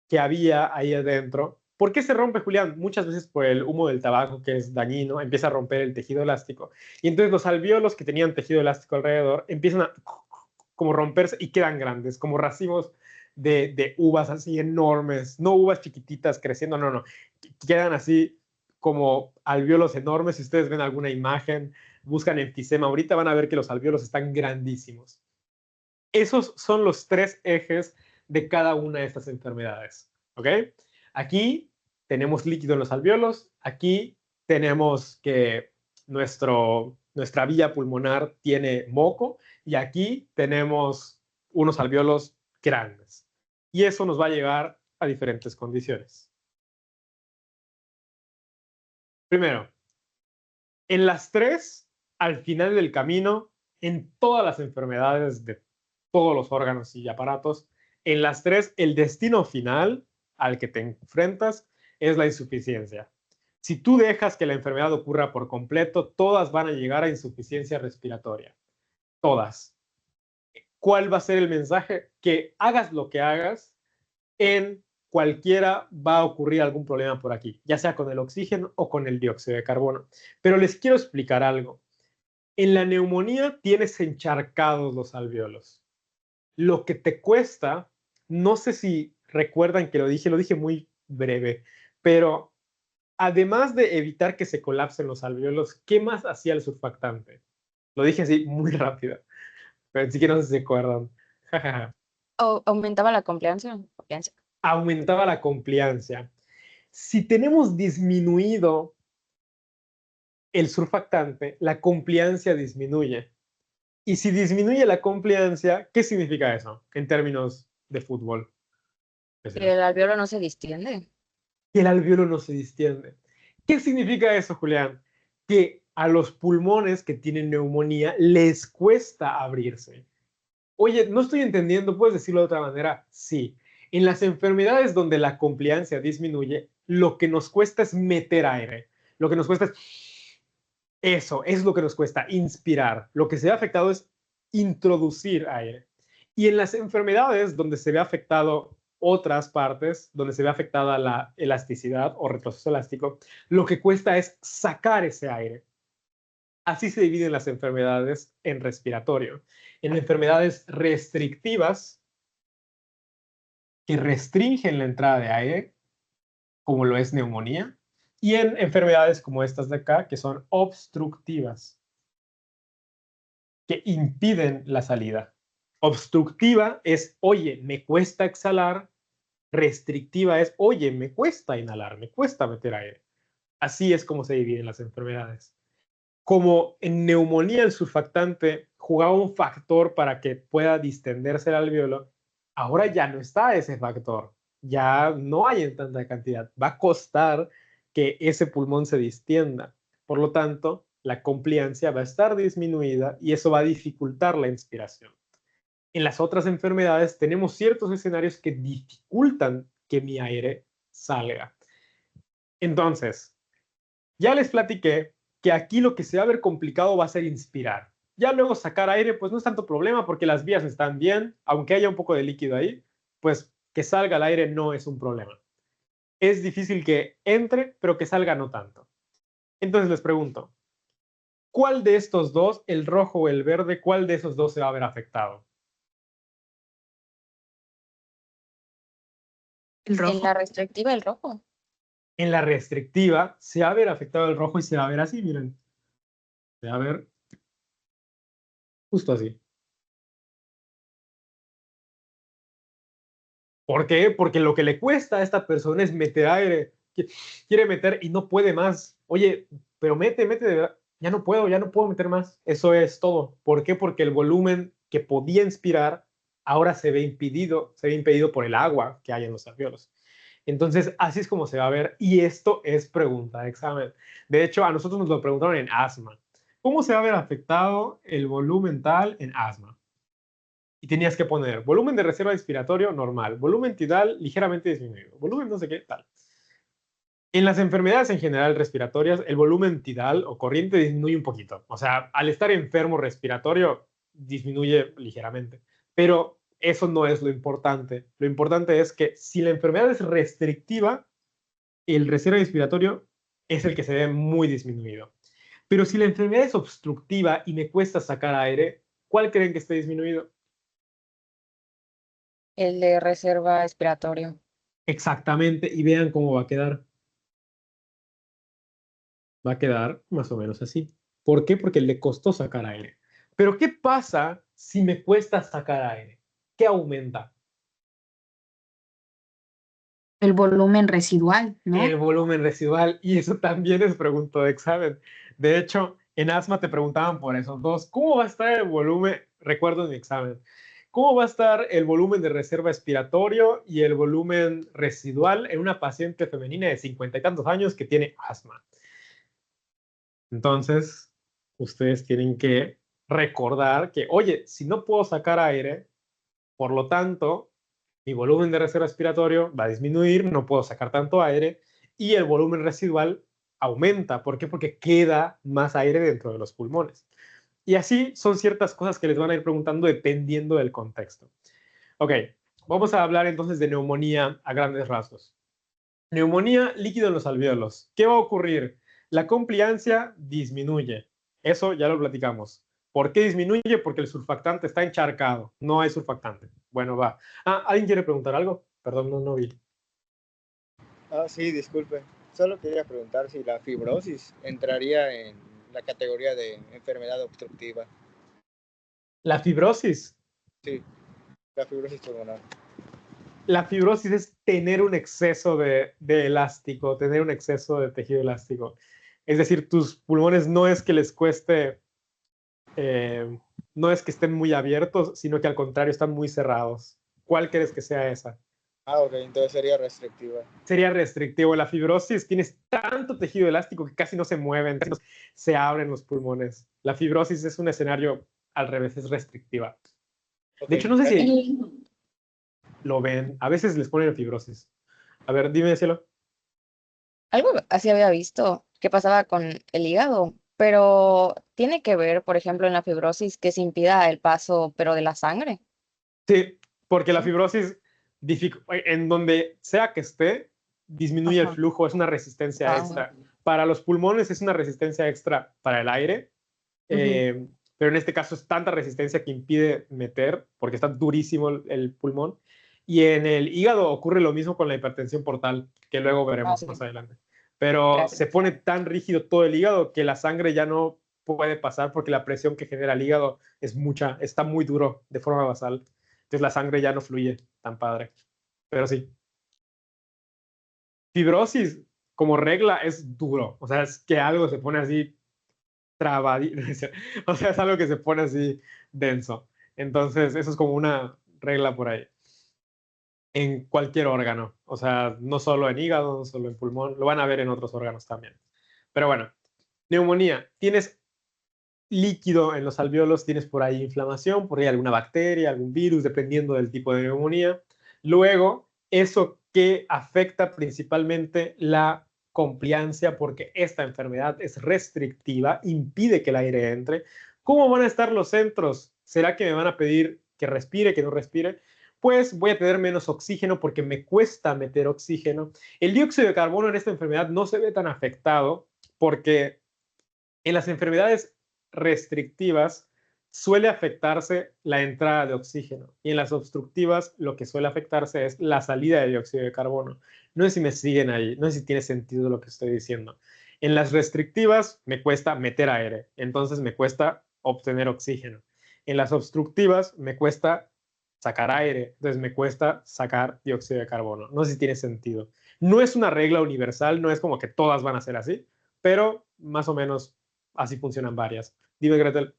que había ahí adentro. ¿Por qué se rompe, Julián? Muchas veces por el humo del tabaco, que es dañino, empieza a romper el tejido elástico. Y entonces los alvéolos que tenían tejido elástico alrededor empiezan a como romperse y quedan grandes, como racimos de uvas así enormes. No uvas chiquititas creciendo, no. Quedan así como alvéolos enormes. Si ustedes ven alguna imagen, buscan enfisema, ahorita van a ver que los alvéolos están grandísimos. Esos son los 3 ejes de cada una de estas enfermedades. ¿Ok? Aquí tenemos líquido en los alvéolos. Aquí tenemos que nuestra vía pulmonar tiene moco. Y aquí tenemos unos alvéolos grandes. Y eso nos va a llevar a diferentes condiciones. Primero, en las 3, al final del camino, en todas las enfermedades de todos los órganos y aparatos, en las 3, el destino final al que te enfrentas es la insuficiencia. Si tú dejas que la enfermedad ocurra por completo, todas van a llegar a insuficiencia respiratoria. Todas. ¿Cuál va a ser el mensaje? Que hagas lo que hagas, en cualquiera va a ocurrir algún problema por aquí, ya sea con el oxígeno o con el dióxido de carbono. Pero les quiero explicar algo. En la neumonía tienes encharcados los alvéolos. Lo que te cuesta, no sé si recuerdan que lo dije muy breve, pero además de evitar que se colapsen los alvéolos, ¿qué más hacía el surfactante? Lo dije así muy rápido, pero sí que no sé si se acuerdan. Aumentaba la compliancia. Aumentaba la compliancia. Si tenemos disminuido el surfactante, la compliancia disminuye. Y si disminuye la compliancia, ¿qué significa eso en términos de fútbol? El alvéolo no se distiende. Que el alvéolo no se distiende. ¿Qué significa eso, Julián? Que a los pulmones que tienen neumonía les cuesta abrirse. Oye, no estoy entendiendo, ¿puedes decirlo de otra manera? Sí. En las enfermedades donde la compliancia disminuye, lo que nos cuesta es meter aire. Lo que nos cuesta es... Eso es lo que nos cuesta, inspirar. Lo que se ve afectado es introducir aire. Y en las enfermedades donde se ve afectado otras partes, donde se ve afectada la elasticidad o retroceso elástico, lo que cuesta es sacar ese aire. Así se dividen las enfermedades en respiratorio. En enfermedades restrictivas, que restringen la entrada de aire, como lo es neumonía, y en enfermedades como estas de acá, que son obstructivas, que impiden la salida. Obstructiva es, oye, me cuesta exhalar. Restrictiva es, oye, me cuesta inhalar, me cuesta meter aire. Así es como se dividen las enfermedades. Como en neumonía el surfactante jugaba un factor para que pueda distenderse el alvéolo, ahora ya no está ese factor. Ya no hay en tanta cantidad. Va a costar que ese pulmón se distienda. Por lo tanto, la compliancia va a estar disminuida y eso va a dificultar la inspiración. En las otras enfermedades tenemos ciertos escenarios que dificultan que mi aire salga. Entonces, ya les platiqué que aquí lo que se va a ver complicado va a ser inspirar. Ya luego sacar aire, pues no es tanto problema porque las vías están bien, aunque haya un poco de líquido ahí, pues que salga el aire no es un problema. Es difícil que entre, pero que salga no tanto. Entonces les pregunto, ¿cuál de estos dos, el rojo o el verde, cuál de esos dos se va a ver afectado? El En rojo. la restrictiva, el rojo. En la restrictiva se va a ver afectado el rojo y se va a ver así, miren. Se va a ver justo así. ¿Por qué? Porque lo que le cuesta a esta persona es meter aire. Quiere meter y no puede más. Oye, pero mete de verdad. Ya no puedo meter más. Eso es todo. ¿Por qué? Porque el volumen que podía inspirar ahora se ve impedido por el agua que hay en los alvéolos. Entonces, así es como se va a ver. Y esto es pregunta de examen. De hecho, a nosotros nos lo preguntaron en asma. ¿Cómo se va a ver afectado el volumen tal en asma? Y tenías que poner volumen de reserva inspiratorio normal, volumen tidal ligeramente disminuido, volumen no sé qué tal. En las enfermedades en general respiratorias, el volumen tidal o corriente disminuye un poquito. O sea, al estar enfermo respiratorio, disminuye ligeramente. Pero eso no es lo importante. Lo importante es que si la enfermedad es restrictiva, el reserva respiratorio es el que se ve muy disminuido. Pero si la enfermedad es obstructiva y me cuesta sacar aire, ¿cuál creen que esté disminuido? El de reserva expiratorio. Exactamente, y vean cómo va a quedar. Va a quedar más o menos así. ¿Por qué? Porque le costó sacar aire. Pero ¿qué pasa si me cuesta sacar aire? ¿Qué aumenta? El volumen residual, El ¿no? volumen residual, y eso también es pregunta de examen. De hecho, en asma te preguntaban por esos dos. ¿Cómo va a estar el volumen? Recuerdo en mi examen. ¿Cómo va a estar el volumen de reserva expiratorio y el volumen residual en una paciente femenina de 50 y tantos años que tiene asma? Entonces, ustedes tienen que recordar que, oye, si no puedo sacar aire, por lo tanto, mi volumen de reserva respiratorio va a disminuir, no puedo sacar tanto aire y el volumen residual aumenta. ¿Por qué? Porque queda más aire dentro de los pulmones. Y así son ciertas cosas que les van a ir preguntando dependiendo del contexto. Ok, vamos a hablar entonces de neumonía a grandes rasgos. Neumonía líquido en los alvéolos. ¿Qué va a ocurrir? La compliancia disminuye. Eso ya lo platicamos. ¿Por qué disminuye? Porque el surfactante está encharcado. No hay surfactante. Bueno, va. Ah, ¿alguien quiere preguntar algo? Perdón, no vi. Sí, disculpe. Solo quería preguntar si la fibrosis entraría en la categoría de enfermedad obstructiva. La fibrosis. Sí, la fibrosis pulmonar. La fibrosis es tener un exceso de elástico, tener un exceso de tejido elástico. Es decir, tus pulmones no es que les cueste, no es que estén muy abiertos, sino que al contrario están muy cerrados. ¿Cuál crees que sea esa? Ok, entonces sería restrictiva. Sería restrictivo. La fibrosis, tienes tanto tejido elástico que casi no se mueven, casi no se abren los pulmones. La fibrosis es un escenario al revés, es restrictiva. Ok, De hecho, no sé si Y lo ven, a veces les ponen fibrosis. A ver, dime, cielo. algo así había visto que pasaba con el hígado, pero tiene que ver, por ejemplo, en la fibrosis que se impida el paso, pero de la sangre. Sí, porque la Sí. fibrosis, en donde sea que esté, disminuye el Ajá. flujo, es una resistencia Ah, extra. Para los pulmones es una resistencia extra para el aire, ujú. pero en este caso es tanta resistencia que impide meter, porque está durísimo el pulmón. Y en el hígado ocurre lo mismo con la hipertensión portal, que luego Ah, veremos sí, más adelante. Pero se gracias. pone tan rígido todo el hígado que la sangre ya no puede pasar porque la presión que genera el hígado es mucha, está muy duro de forma basal. Entonces la sangre ya no fluye tan padre. Pero sí, fibrosis como regla es duro. O sea, es que algo se pone así trabadito. O sea, es algo que se pone así denso. Entonces, eso es como una regla por ahí. En cualquier órgano. O sea, no solo en hígado, no solo en pulmón. Lo van a ver en otros órganos también. Pero bueno, neumonía. Tienes líquido en los alvéolos, tienes por ahí inflamación, por ahí alguna bacteria, algún virus, dependiendo del tipo de neumonía. Luego, eso que afecta principalmente la compliancia, porque esta enfermedad es restrictiva, impide que el aire entre. ¿Cómo van a estar los centros? ¿Será que me van a pedir que respire, que no respire? Pues voy a tener menos oxígeno porque me cuesta meter oxígeno. El dióxido de carbono en esta enfermedad no se ve tan afectado porque en las enfermedades restrictivas suele afectarse la entrada de oxígeno y en las obstructivas lo que suele afectarse es la salida de dióxido de carbono. No sé si me siguen ahí, no sé si tiene sentido lo que estoy diciendo. En las restrictivas me cuesta meter aire, entonces me cuesta obtener oxígeno. En las obstructivas me cuesta sacar aire, entonces me cuesta sacar dióxido de carbono. No sé si tiene sentido. No es una regla universal, no es como que todas van a ser así, pero más o menos así funcionan varias. Dime, Gretel.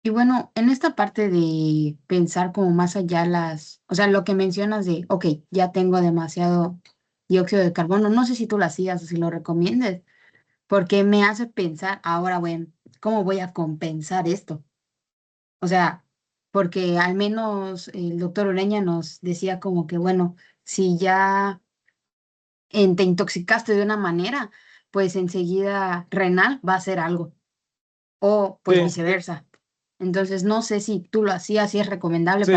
Y bueno, en esta parte de pensar como más allá o sea, lo que mencionas de, ok, ya tengo demasiado dióxido de carbono, no sé si tú lo hacías o si lo recomiendes, porque me hace pensar, ahora, bueno, ¿cómo voy a compensar esto? O sea, porque al menos el doctor Ureña nos decía como que, bueno, si ya te intoxicaste de una manera, pues enseguida renal va a hacer algo. O pues Sí, viceversa. Entonces, no sé si tú lo hacías, si es recomendable sí.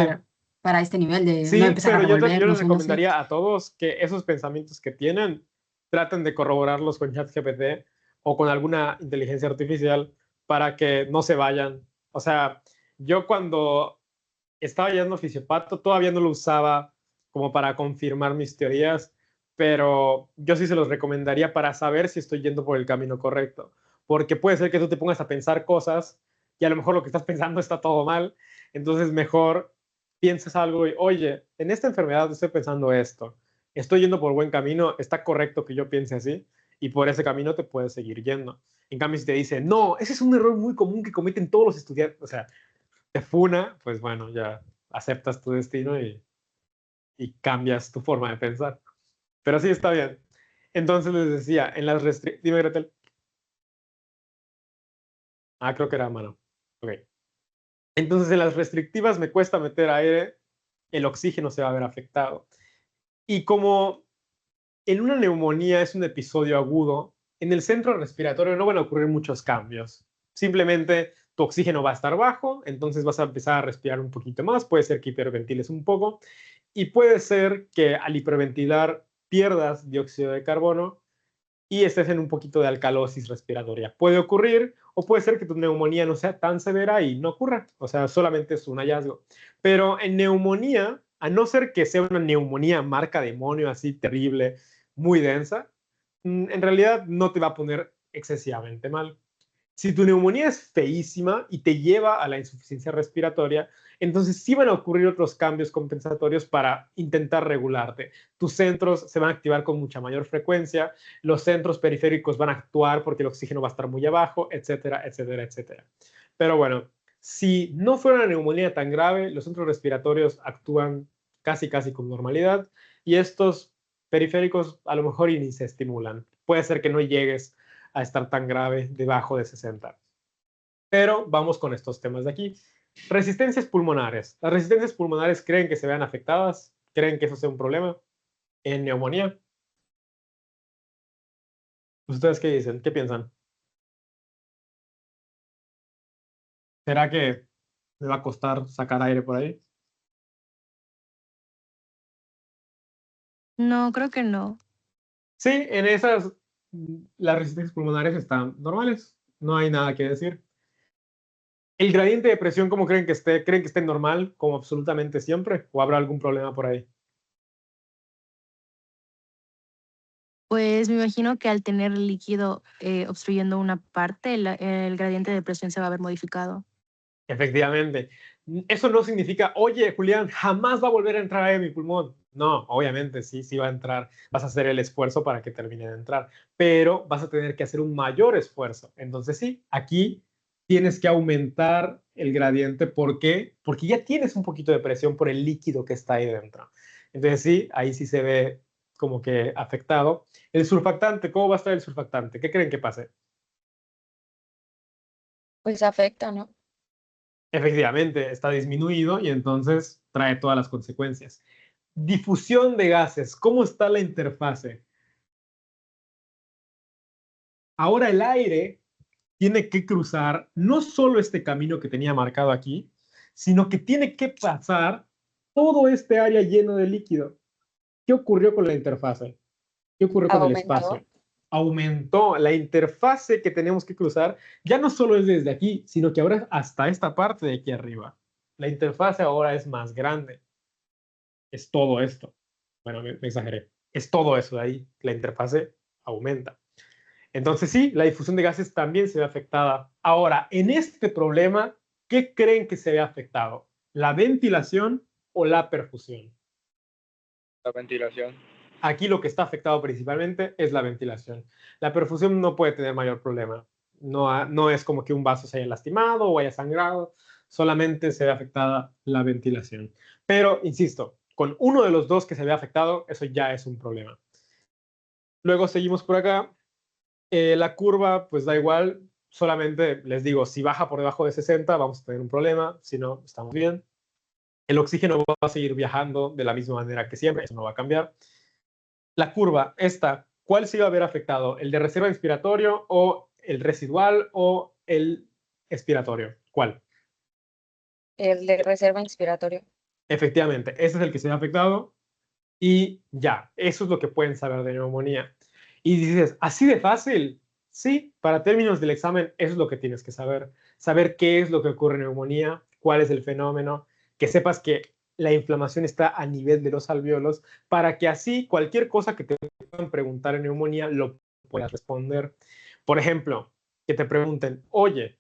para este nivel de no Sí, empezar a pero yo les revolvernos o no sé. recomendaría a todos que esos pensamientos que tienen, traten de corroborarlos con ChatGPT o con alguna inteligencia artificial para que no se vayan. O sea, yo cuando estaba yendo a fisiopato todavía no lo usaba como para confirmar mis teorías, pero yo sí se los recomendaría para saber si estoy yendo por el camino correcto. Porque puede ser que tú te pongas a pensar cosas y a lo mejor lo que estás pensando está todo mal. Entonces, mejor piensas algo y, oye, en esta enfermedad estoy pensando esto, estoy yendo por buen camino, está correcto que yo piense así, y por ese camino te puedes seguir yendo. En cambio, si te dice, no, ese es un error muy común que cometen todos los estudiantes, o sea, te funa, pues bueno, ya aceptas tu destino y cambias tu forma de pensar. Pero sí está bien. Entonces les decía, en las restricciones, dime Gretel. Ah, creo que era mano. Ok. Entonces en las restrictivas me cuesta meter aire, el oxígeno se va a ver afectado. Y como en una neumonía es un episodio agudo, en el centro respiratorio no van a ocurrir muchos cambios. Simplemente tu oxígeno va a estar bajo, entonces vas a empezar a respirar un poquito más, puede ser que hiperventiles un poco y puede ser que al hiperventilar pierdas dióxido de carbono y estés en un poquito de alcalosis respiratoria. Puede ocurrir o puede ser que tu neumonía no sea tan severa y no ocurra, o sea, solamente es un hallazgo. Pero en neumonía, a no ser que sea una neumonía marca demonio así terrible, muy densa, en realidad no te va a poner excesivamente mal. Si tu neumonía es feísima y te lleva a la insuficiencia respiratoria, entonces sí van a ocurrir otros cambios compensatorios para intentar regularte. Tus centros se van a activar con mucha mayor frecuencia, los centros periféricos van a actuar porque el oxígeno va a estar muy abajo, etcétera, etcétera, etcétera. Pero bueno, si no fuera una neumonía tan grave, los centros respiratorios actúan casi, casi con normalidad y estos periféricos a lo mejor ni se estimulan. Puede ser que no llegues a estar tan grave debajo de 60. Pero vamos con estos temas de aquí. Resistencias pulmonares. ¿Las resistencias pulmonares creen que se vean afectadas? ¿Creen que eso sea un problema en neumonía? ¿Ustedes qué dicen? ¿Qué piensan? ¿Será que me va a costar sacar aire por ahí? No, creo que no. Sí, en esas las resistencias pulmonares están normales. No hay nada que decir. ¿El gradiente de presión cómo creen que esté? ¿Creen que esté normal como absolutamente siempre? ¿O habrá algún problema por ahí? Pues me imagino que al tener el líquido obstruyendo una parte, el gradiente de presión se va a ver modificado. Efectivamente. Eso no significa, oye, Julián, jamás va a volver a entrar aire en mi pulmón. No, obviamente sí, sí va a entrar. Vas a hacer el esfuerzo para que termine de entrar, pero vas a tener que hacer un mayor esfuerzo. Entonces sí, aquí tienes que aumentar el gradiente. ¿Por qué? Porque ya tienes un poquito de presión por el líquido que está ahí dentro. Entonces sí, ahí sí se ve como que afectado. El surfactante, ¿cómo va a estar el surfactante? ¿Qué creen que pase? Pues afecta, ¿no? Efectivamente, está disminuido y entonces trae todas las consecuencias. Difusión de gases, ¿cómo está la interfase? Ahora el aire tiene que cruzar no solo este camino que tenía marcado aquí, sino que tiene que pasar todo este área lleno de líquido. ¿Qué ocurrió con la interfase? ¿Qué ocurrió con el Aumentó. espacio? Aumentó la interfase que tenemos que cruzar, ya no solo es desde aquí, sino que ahora hasta esta parte de aquí arriba. La interfase ahora es más grande. Es todo esto. Bueno, me exageré. Es todo eso de ahí. La interfase aumenta. Entonces sí, la difusión de gases también se ve afectada. Ahora, en este problema, ¿qué creen que se ve afectado? ¿La ventilación o la perfusión? La ventilación. Aquí lo que está afectado principalmente es la ventilación. La perfusión no puede tener mayor problema. No es como que un vaso se haya lastimado o haya sangrado, solamente se ve afectada la ventilación. Pero, insisto, con uno de los dos que se ve afectado, eso ya es un problema. Luego seguimos por acá. La curva, pues da igual, solamente les digo, si baja por debajo de 60, vamos a tener un problema, si no, estamos bien. El oxígeno va a seguir viajando de la misma manera que siempre, eso no va a cambiar. la curva, esta, ¿cuál se iba a ver afectado? ¿El de reserva inspiratorio o el residual o el expiratorio? ¿Cuál? El de reserva inspiratorio. Efectivamente, ese es el que se ve afectado y ya, eso es lo que pueden saber de neumonía. Y dices, ¿así de fácil? Sí, para términos del examen, eso es lo que tienes que saber. Saber qué es lo que ocurre en neumonía, cuál es el fenómeno, que sepas que la inflamación está a nivel de los alvéolos, para que así cualquier cosa que te puedan preguntar en neumonía lo puedas responder. Por ejemplo, que te pregunten, oye,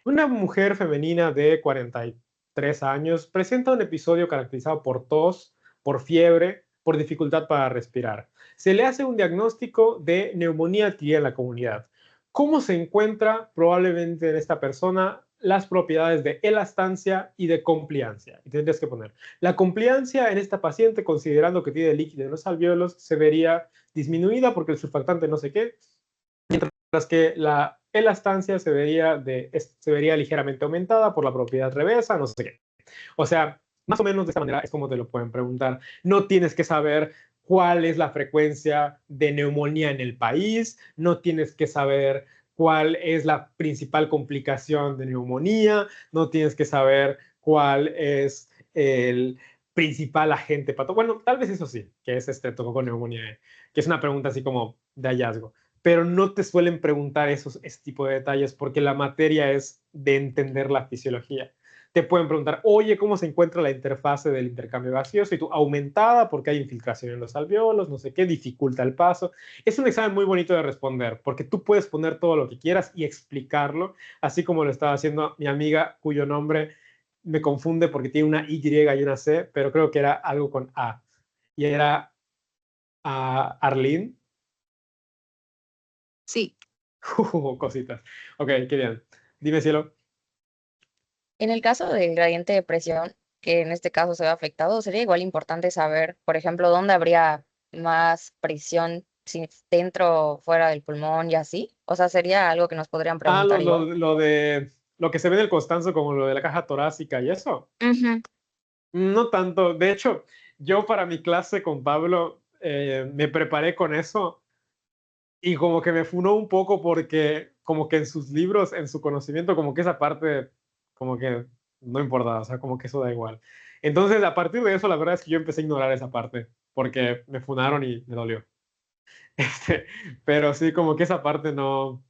una mujer femenina de 43 años presenta un episodio caracterizado por tos, por fiebre, por dificultad para respirar. Se le hace un diagnóstico de neumonía adquirida en la comunidad. ¿Cómo se encuentra probablemente en esta persona las propiedades de elastancia y de compliancia? Y tendrías que poner, la compliancia en esta paciente, considerando que tiene líquido en los alvéolos, se vería disminuida porque el surfactante no sé qué, mientras que la elastancia se vería ligeramente aumentada por la propiedad reversa, no sé qué. O sea, más o menos de esta manera es como te lo pueden preguntar. No tienes que saber cuál es la frecuencia de neumonía en el país, no tienes que saber cuál es la principal complicación de neumonía, no tienes que saber cuál es el principal agente Bueno, tal vez eso sí, que es neumonía, que es una pregunta así como de hallazgo, pero no te suelen preguntar ese tipo de detalles porque la materia es de entender la fisiología. Te pueden preguntar, oye, ¿cómo se encuentra la interfase del intercambio gaseoso? Y tú, aumentada porque hay infiltración en los alvéolos, no sé qué, dificulta el paso. Es un examen muy bonito de responder, porque tú puedes poner todo lo que quieras y explicarlo, así como lo estaba haciendo mi amiga, cuyo nombre me confunde porque tiene una Y y una C, pero creo que era algo con A. Y era Arlene. Sí, Cositas. Ok, qué bien. Dime, cielo. En el caso del gradiente de presión, que en este caso se ve afectado, sería igual importante saber, por ejemplo, dónde habría más presión, si dentro o fuera del pulmón y así. O sea, sería algo que nos podrían Ah, preguntar igual. lo que se ve en el Constanzo como lo de la caja torácica y eso. Ujú. No tanto. De hecho, yo para mi clase con Pablo me preparé con eso y como que me funó un poco porque como que en sus libros, en su conocimiento, como que esa parte como que no importaba, o sea, como que eso da igual. Entonces, a partir de eso, la verdad es que yo empecé a ignorar esa parte porque me funaron y me dolió. Este, pero sí, como que esa parte no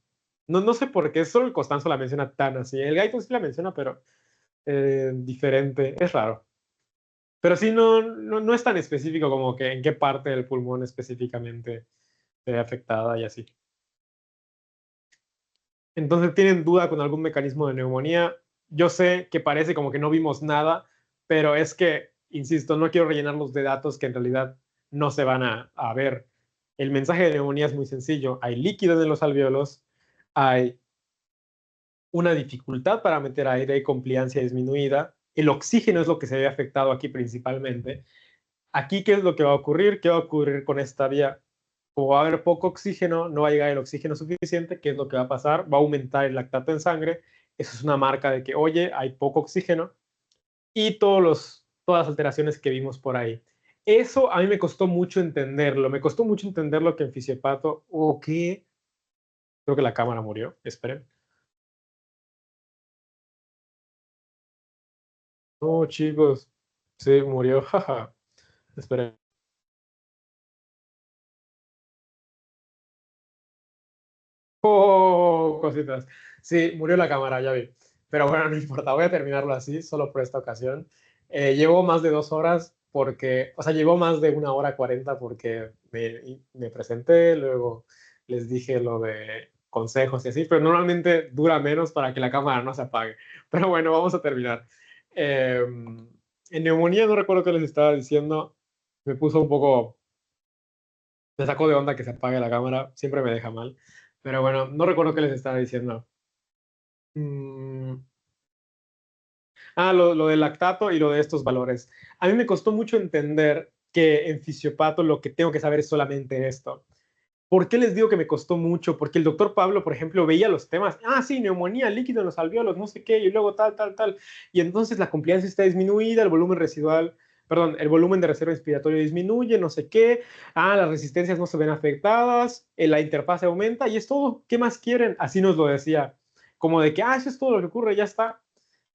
sé por qué, solo el Costanzo la menciona tan así. El Gaito sí la menciona, pero diferente, es raro. Pero sí, no es tan específico como que en qué parte del pulmón específicamente se ve afectada y así. Entonces, ¿tienen duda con algún mecanismo de neumonía? Yo sé que parece como que no vimos nada, pero es que, insisto, no quiero rellenarlos de datos que en realidad no se van a ver. El mensaje de neumonía es muy sencillo. Hay líquido en los alvéolos, hay una dificultad para meter aire y compliancia disminuida. El oxígeno es lo que se ve afectado aquí principalmente. Aquí, ¿qué es lo que va a ocurrir? ¿Qué va a ocurrir con esta vía? Como va a haber poco oxígeno, no va a llegar el oxígeno suficiente, ¿qué es lo que va a pasar? Va a aumentar el lactato en sangre. Eso es una marca de que, oye, hay poco oxígeno. Y todas las alteraciones que vimos por ahí. Eso a mí me costó mucho entenderlo. Me costó mucho entenderlo que en fisiopato, o qué. Creo que la cámara murió. Esperen. No, chicos. Sí, murió. Jaja. Esperen. Oh, cositas. Sí, murió la cámara, ya vi. Pero bueno, no importa, voy a terminarlo así, solo por esta ocasión. Llevo más de 2 horas porque, o sea, llevo más de 1 hora 40 porque me presenté, luego les dije lo de consejos y así, pero normalmente dura menos para que la cámara no se apague. Pero bueno, vamos a terminar. En neumonía no recuerdo qué les estaba diciendo, me puso un poco, me sacó de onda que se apague la cámara, siempre me deja mal. Pero bueno, no recuerdo qué les estaba diciendo. Mm, lo del lactato y lo de estos valores. A mí me costó mucho entender que en fisiopato lo que tengo que saber es solamente esto. ¿Por qué les digo que me costó mucho? Porque el doctor Pablo, por ejemplo, veía los temas, sí, neumonía, líquido en los alvéolos, no sé qué, y luego tal, tal, tal. Y entonces la compliancia está disminuida, el volumen residual perdón, el volumen de reserva inspiratorio disminuye, no sé qué, las resistencias no se ven afectadas, la interfaz aumenta y es todo. ¿Qué más quieren? Así nos lo decía, como de que, eso es todo lo que ocurre, ya está.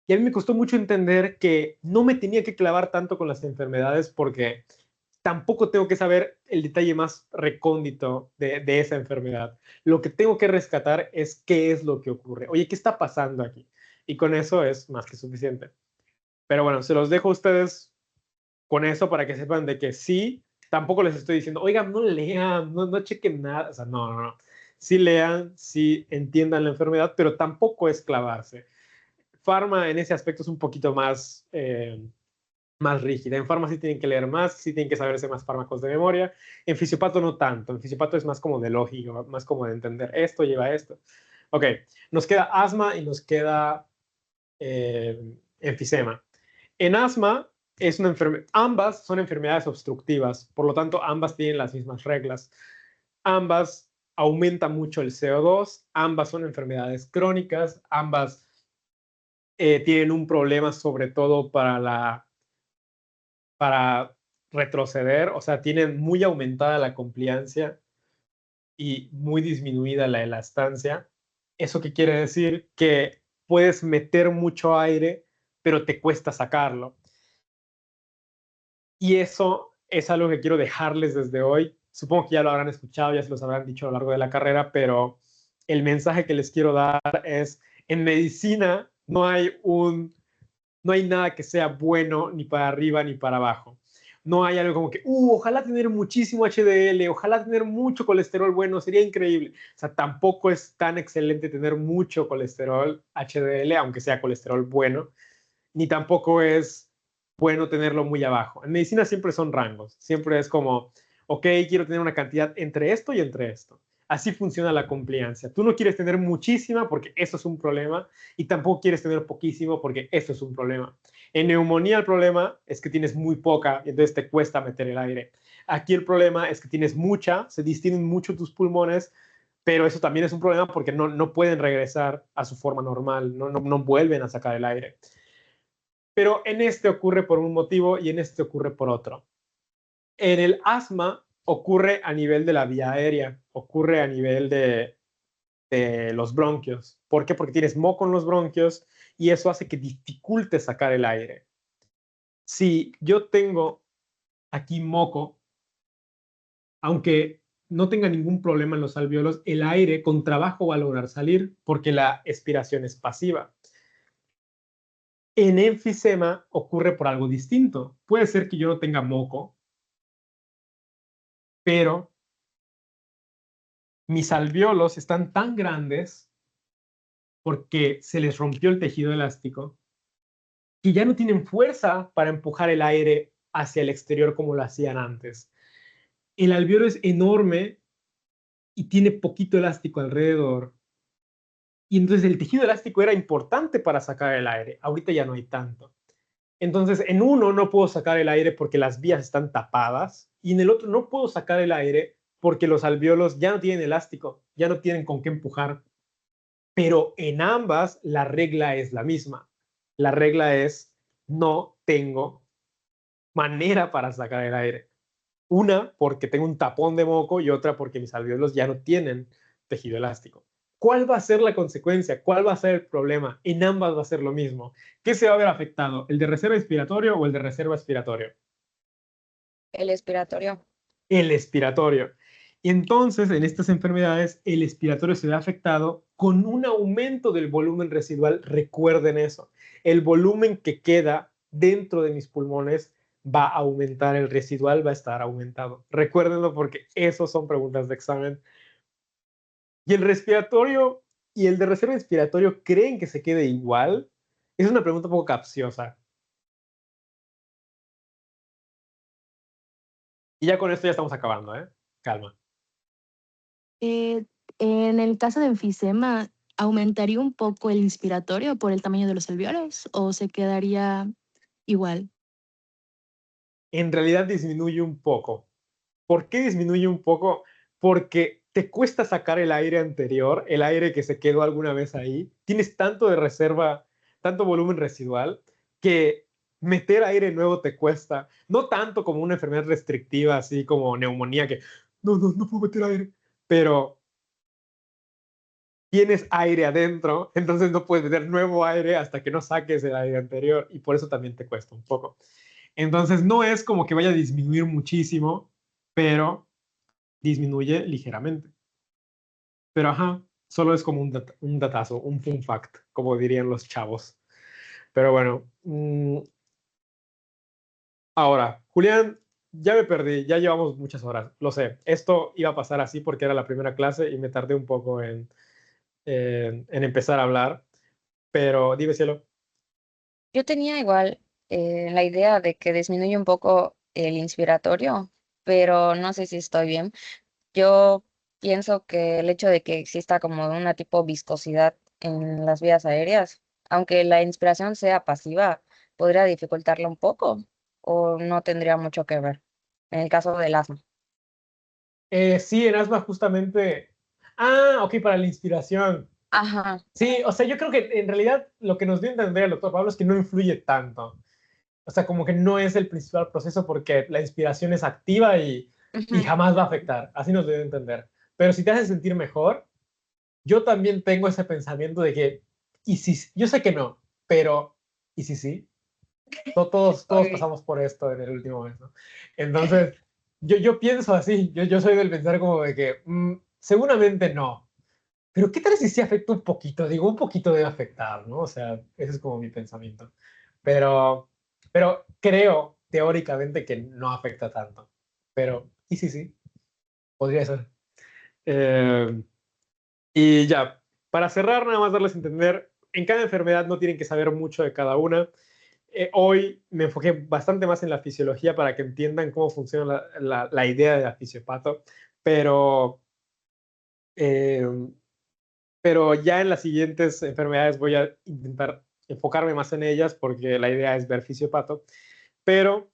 Y a mí me costó mucho entender que no me tenía que clavar tanto con las enfermedades porque tampoco tengo que saber el detalle más recóndito de esa enfermedad. Lo que tengo que rescatar es qué es lo que ocurre. Oye, ¿qué está pasando aquí? Y con eso es más que suficiente. Pero bueno, se los dejo a ustedes con eso para que sepan de que sí, tampoco les estoy diciendo, oigan, no lean, no chequen nada. O sea, no. Sí lean, sí entiendan la enfermedad, pero tampoco es clavarse. Pharma en ese aspecto es un poquito más rígida. En Pharma sí tienen que leer más, sí tienen que saberse más fármacos de memoria. En Fisiopato no tanto. En Fisiopato es más como de lógica, más como de entender esto lleva a esto. Ok, nos queda asma y nos queda enfisema. En asma es una ambas son enfermedades obstructivas, por lo tanto ambas tienen las mismas reglas. Ambas aumentan mucho el CO2, ambas son enfermedades crónicas, ambas tienen un problema sobre todo para retroceder, o sea, tienen muy aumentada la compliancia y muy disminuida la elastancia. ¿Eso qué quiere decir? Que puedes meter mucho aire, pero te cuesta sacarlo. Y eso es algo que quiero dejarles desde hoy. Supongo que ya lo habrán escuchado, ya se los habrán dicho a lo largo de la carrera, pero el mensaje que les quiero dar es, en medicina no hay nada que sea bueno ni para arriba ni para abajo. No hay algo como que, ojalá tener muchísimo HDL, ojalá tener mucho colesterol bueno, sería increíble. O sea, tampoco es tan excelente tener mucho colesterol HDL, aunque sea colesterol bueno, ni tampoco es bueno tenerlo muy abajo. En medicina siempre son rangos, siempre es como, ok, quiero tener una cantidad entre esto y entre esto. Así funciona la compliancia. Tú no quieres tener muchísima porque eso es un problema y tampoco quieres tener poquísimo porque eso es un problema. En neumonía el problema es que tienes muy poca y entonces te cuesta meter el aire. Aquí el problema es que tienes mucha, se distienden mucho tus pulmones, pero eso también es un problema porque no pueden regresar a su forma normal, no vuelven a sacar el aire. Pero en este ocurre por un motivo y en este ocurre por otro. En el asma ocurre a nivel de la vía aérea, ocurre a nivel de los bronquios. ¿Por qué? Porque tienes moco en los bronquios y eso hace que dificulte sacar el aire. Si yo tengo aquí moco, aunque no tenga ningún problema en los alvéolos, el aire con trabajo va a lograr salir porque la expiración es pasiva. En enfisema ocurre por algo distinto. Puede ser que yo no tenga moco, pero mis alvéolos están tan grandes porque se les rompió el tejido elástico que ya no tienen fuerza para empujar el aire hacia el exterior como lo hacían antes. El alvéolo es enorme y tiene poquito elástico alrededor. Y entonces el tejido elástico era importante para sacar el aire. Ahorita ya no hay tanto. Entonces, en uno no puedo sacar el aire porque las vías están tapadas y en el otro no puedo sacar el aire porque los alvéolos ya no tienen elástico, ya no tienen con qué empujar. Pero en ambas la regla es la misma. La regla es no tengo manera para sacar el aire. Una porque tengo un tapón de moco y otra porque mis alvéolos ya no tienen tejido elástico. ¿Cuál va a ser la consecuencia? ¿Cuál va a ser el problema? En ambas va a ser lo mismo. ¿Qué se va a ver afectado? ¿El de reserva expiratorio o el de reserva expiratorio? El expiratorio. El expiratorio. Y entonces, en estas enfermedades, el expiratorio se ve afectado con un aumento del volumen residual. Recuerden eso. El volumen que queda dentro de mis pulmones va a aumentar, el residual va a estar aumentado. Recuérdenlo porque esos son preguntas de examen. ¿Y el respiratorio y el de reserva expiratorio creen que se quede igual? Es una pregunta un poco capciosa. Y ya con esto ya estamos acabando, ¿eh? Calma. Eh, en el caso de enfisema, ¿aumentaría un poco el inspiratorio por el tamaño de los alvéolos o se quedaría igual? En realidad disminuye un poco. ¿Por qué disminuye un poco? Porque te cuesta sacar el aire anterior, el aire que se quedó alguna vez ahí. Tienes tanto de reserva, tanto volumen residual, que meter aire nuevo te cuesta. No tanto como una enfermedad restrictiva, así como neumonía, que no puedo meter aire. Pero tienes aire adentro, entonces no puedes meter nuevo aire hasta que no saques el aire anterior y por eso también te cuesta un poco. Entonces no es como que vaya a disminuir muchísimo, pero disminuye ligeramente. Pero ajá, solo es como un datazo, un fun fact, como dirían los chavos. Pero bueno, ahora, Julián, ya me perdí, ya llevamos muchas horas, lo sé. Esto iba a pasar así porque era la primera clase y me tardé un poco en empezar a hablar, pero dime, cielo. Yo tenía igual la idea de que disminuye un poco el inspiratorio, pero no sé si estoy bien. Yo pienso que el hecho de que exista como una tipo viscosidad en las vías aéreas, aunque la inspiración sea pasiva, podría dificultarla un poco o no tendría mucho que ver en el caso del asma. Sí, en asma justamente. Ah, ok, para la inspiración. Ajá. Sí, o sea, yo creo que en realidad lo que nos dio a entender el doctor Pablo es que no influye tanto. O sea, como que no es el principal proceso porque la inspiración es activa y Ujú. jamás va a afectar. Así nos dio a entender. Pero si te hace sentir mejor, yo también tengo ese pensamiento de que, y si, yo sé que no, pero, ¿y si sí? Todos Ok. pasamos por esto en el último mes, ¿no? Entonces, yo pienso así, yo soy del pensar como de que seguramente no, pero ¿qué tal si sí afecta un poquito? Digo, un poquito debe afectar, ¿no? O sea, ese es como mi pensamiento. Pero, pero creo teóricamente que no afecta tanto. Pero, ¿y sí, sí? Podría ser. Eh, y ya, para cerrar, nada más darles a entender, en cada enfermedad no tienen que saber mucho de cada una. Hoy me enfoqué bastante más en la fisiología para que entiendan cómo funciona la idea de la fisiopato, pero, eh, pero ya en las siguientes enfermedades voy a intentar enfocarme más en ellas porque la idea es ver fisiopato, pero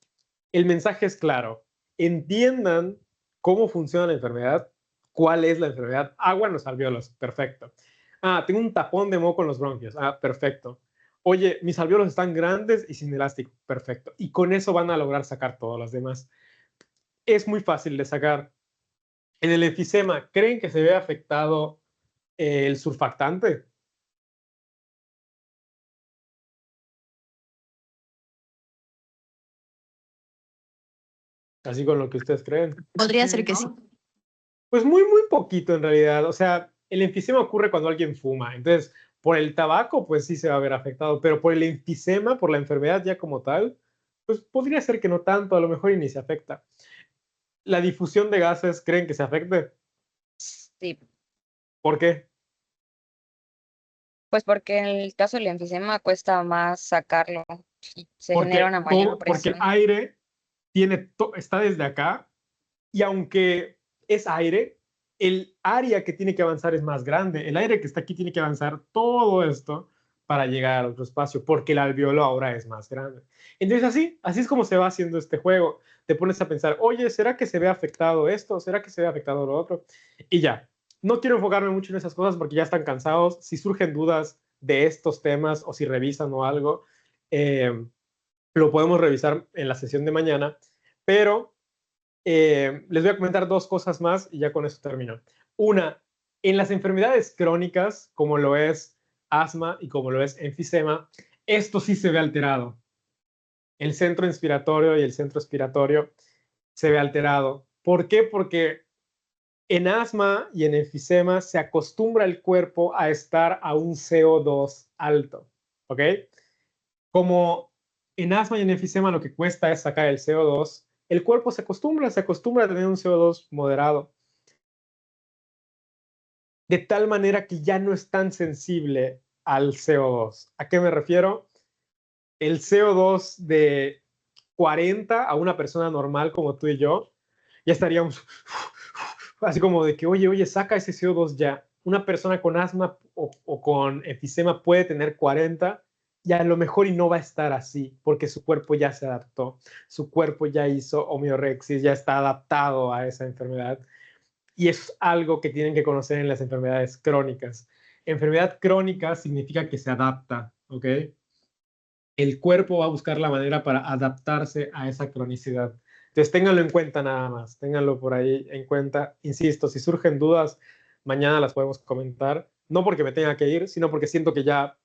el mensaje es claro, entiendan cómo funciona la enfermedad, cuál es la enfermedad, agua en los alvéolos, perfecto. Ah, tengo un tapón de moco en los bronquios, ah, perfecto. Oye, mis alvéolos están grandes y sin elástico, perfecto. Y con eso van a lograr sacar todos los demás. Es muy fácil de sacar. En el enfisema, ¿creen que se ve afectado el surfactante? Así con lo que ustedes creen. Podría ser que sí. Pues muy poquito en realidad. O sea, el enfisema ocurre cuando alguien fuma. Entonces, por el tabaco, pues sí se va a ver afectado, pero por el enfisema, por la enfermedad ya como tal, pues podría ser que no tanto, a lo mejor y ni se afecta. La difusión de gases, ¿creen que se afecte? Sí, ¿Por qué? pues porque en el caso del enfisema cuesta más sacarlo y se genera Porque, una mayor todo, porque el presión. aire está desde acá y aunque es aire, el área que tiene que avanzar es más grande. El aire que está aquí tiene que avanzar todo esto para llegar al otro espacio, porque el alveolo ahora es más grande. Entonces así es como se va haciendo este juego. Te pones a pensar, oye, ¿será que se ve afectado esto? ¿Será que se ve afectado lo otro? Y ya, no quiero enfocarme mucho en esas cosas porque ya están cansados. Si surgen dudas de estos temas o si revisan o algo, eh, lo podemos revisar en la sesión de mañana, pero les voy a comentar dos cosas más y ya con eso termino. Una, en las enfermedades crónicas, como lo es asma y como lo es enfisema, esto sí se ve alterado. El centro inspiratorio y el centro expiratorio se ve alterado. ¿Por qué? Porque en asma y en enfisema se acostumbra el cuerpo a estar a un CO2 alto. ¿Ok? Como en asma y en enfisema lo que cuesta es sacar el CO2, el cuerpo se acostumbra a tener un CO2 moderado, de tal manera que ya no es tan sensible al CO2. ¿A qué me refiero? El CO2 de 40 a una persona normal como tú y yo, ya estaríamos así como de que, oye, saca ese CO2 ya. Una persona con asma o con enfisema puede tener 40 y a lo mejor y no va a estar así porque su cuerpo ya se adaptó, su cuerpo ya hizo homeorexis, ya está adaptado a esa enfermedad y es algo que tienen que conocer en las enfermedades crónicas. Enfermedad crónica significa que se adapta, ¿ok? el cuerpo va a buscar la manera para adaptarse a esa cronicidad. Entonces, ténganlo en cuenta nada más, ténganlo por ahí en cuenta. Insisto, si surgen dudas, mañana las podemos comentar. No porque me tenga que ir, sino porque siento que ya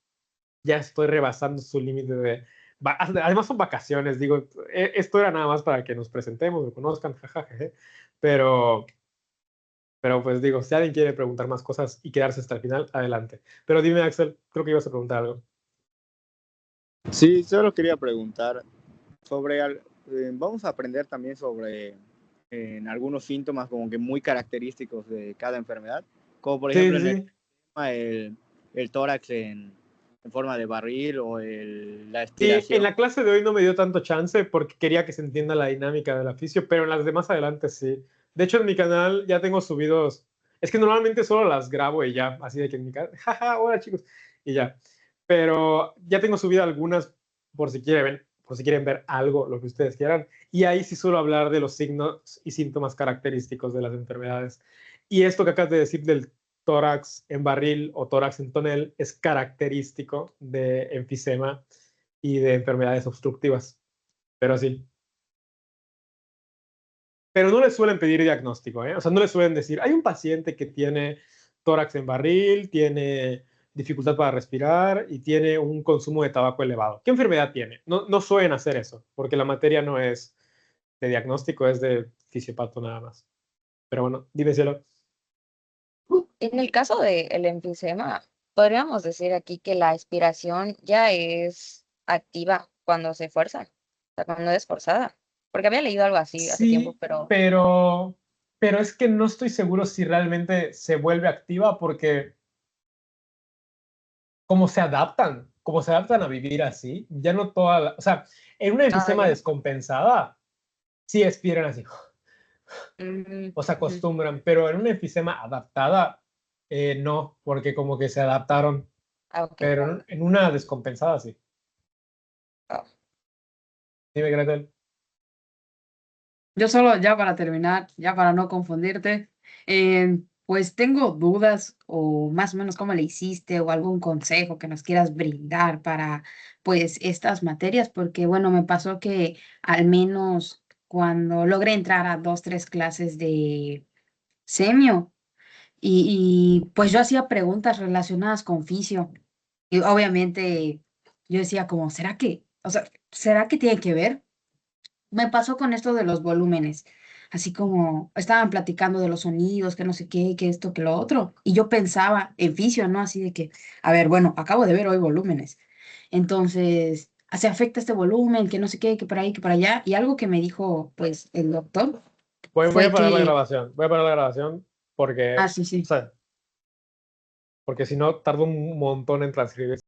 estoy rebasando su límite de... Además son vacaciones, digo, esto era nada más para que nos presentemos, me conozcan, jajaja, pero pues digo, si alguien quiere preguntar más cosas y quedarse hasta el final, adelante. Pero dime, Axel, creo que ibas a preguntar algo. Sí, solo quería preguntar sobre, vamos a aprender también sobre algunos síntomas como que muy característicos de cada enfermedad, como por ejemplo Sí. el tórax en forma de barril o la Sí, en aspiración. la clase de hoy no me dio tanto chance porque quería que se entienda la dinámica del oficio, pero en las demás adelante sí. De hecho, en mi canal ya tengo subidos, es que normalmente solo las grabo y ya, así de que en mi canal, jaja, hola chicos, y ya. Pero ya tengo subidas algunas por si quieren ver algo, lo que ustedes quieran. Y ahí sí suelo hablar de los signos y síntomas característicos de las enfermedades. Y esto que acabas de decir del tórax en barril o tórax en tonel es característico de enfisema y de enfermedades obstructivas. Pero sí. Pero no le suelen pedir diagnóstico, ¿eh? O sea, no le suelen decir, hay un paciente que tiene tórax en barril, tiene dificultad para respirar y tiene un consumo de tabaco elevado. ¿Qué enfermedad tiene? No suelen hacer eso, porque la materia no es de diagnóstico, es de fisiopato nada más. Pero bueno, dime, Cielo. En el caso del enfisema, podríamos decir aquí que la aspiración ya es activa cuando se fuerza, o sea, cuando es forzada. Porque había leído algo así hace tiempo, Sí, pero pero es que no estoy seguro si realmente se vuelve activa porque como se adaptan a vivir así, ya no o sea, en una enfisema ya. descompensada, sí expiran así, o se Ujú. acostumbran, pero en una enfisema adaptada, no, porque como que se adaptaron, Ah, ok. pero en una descompensada sí. Ah, Dime, Gretel. Yo solo, ya para terminar, ya para no confundirte, pues tengo dudas o más o menos cómo le hiciste o algún consejo que nos quieras brindar para pues estas materias, porque bueno, me pasó que al menos cuando logré entrar a 2, 3 clases de semio pues yo hacía preguntas relacionadas con fisio y obviamente yo decía como, o sea, ¿será que tiene que ver? Me pasó con esto de los volúmenes, así como estaban platicando de los sonidos, que no sé qué, que esto, que lo otro, y yo pensaba en fisio, ¿no? Así de que, a ver, bueno, acabo de ver hoy volúmenes, entonces, se afecta este volumen, que no sé qué, que por ahí, que por allá, y algo que me dijo, pues, el doctor Voy a fue parar la que, grabación, porque, sí, o sí. sea, porque si no tardo un montón en transcribir.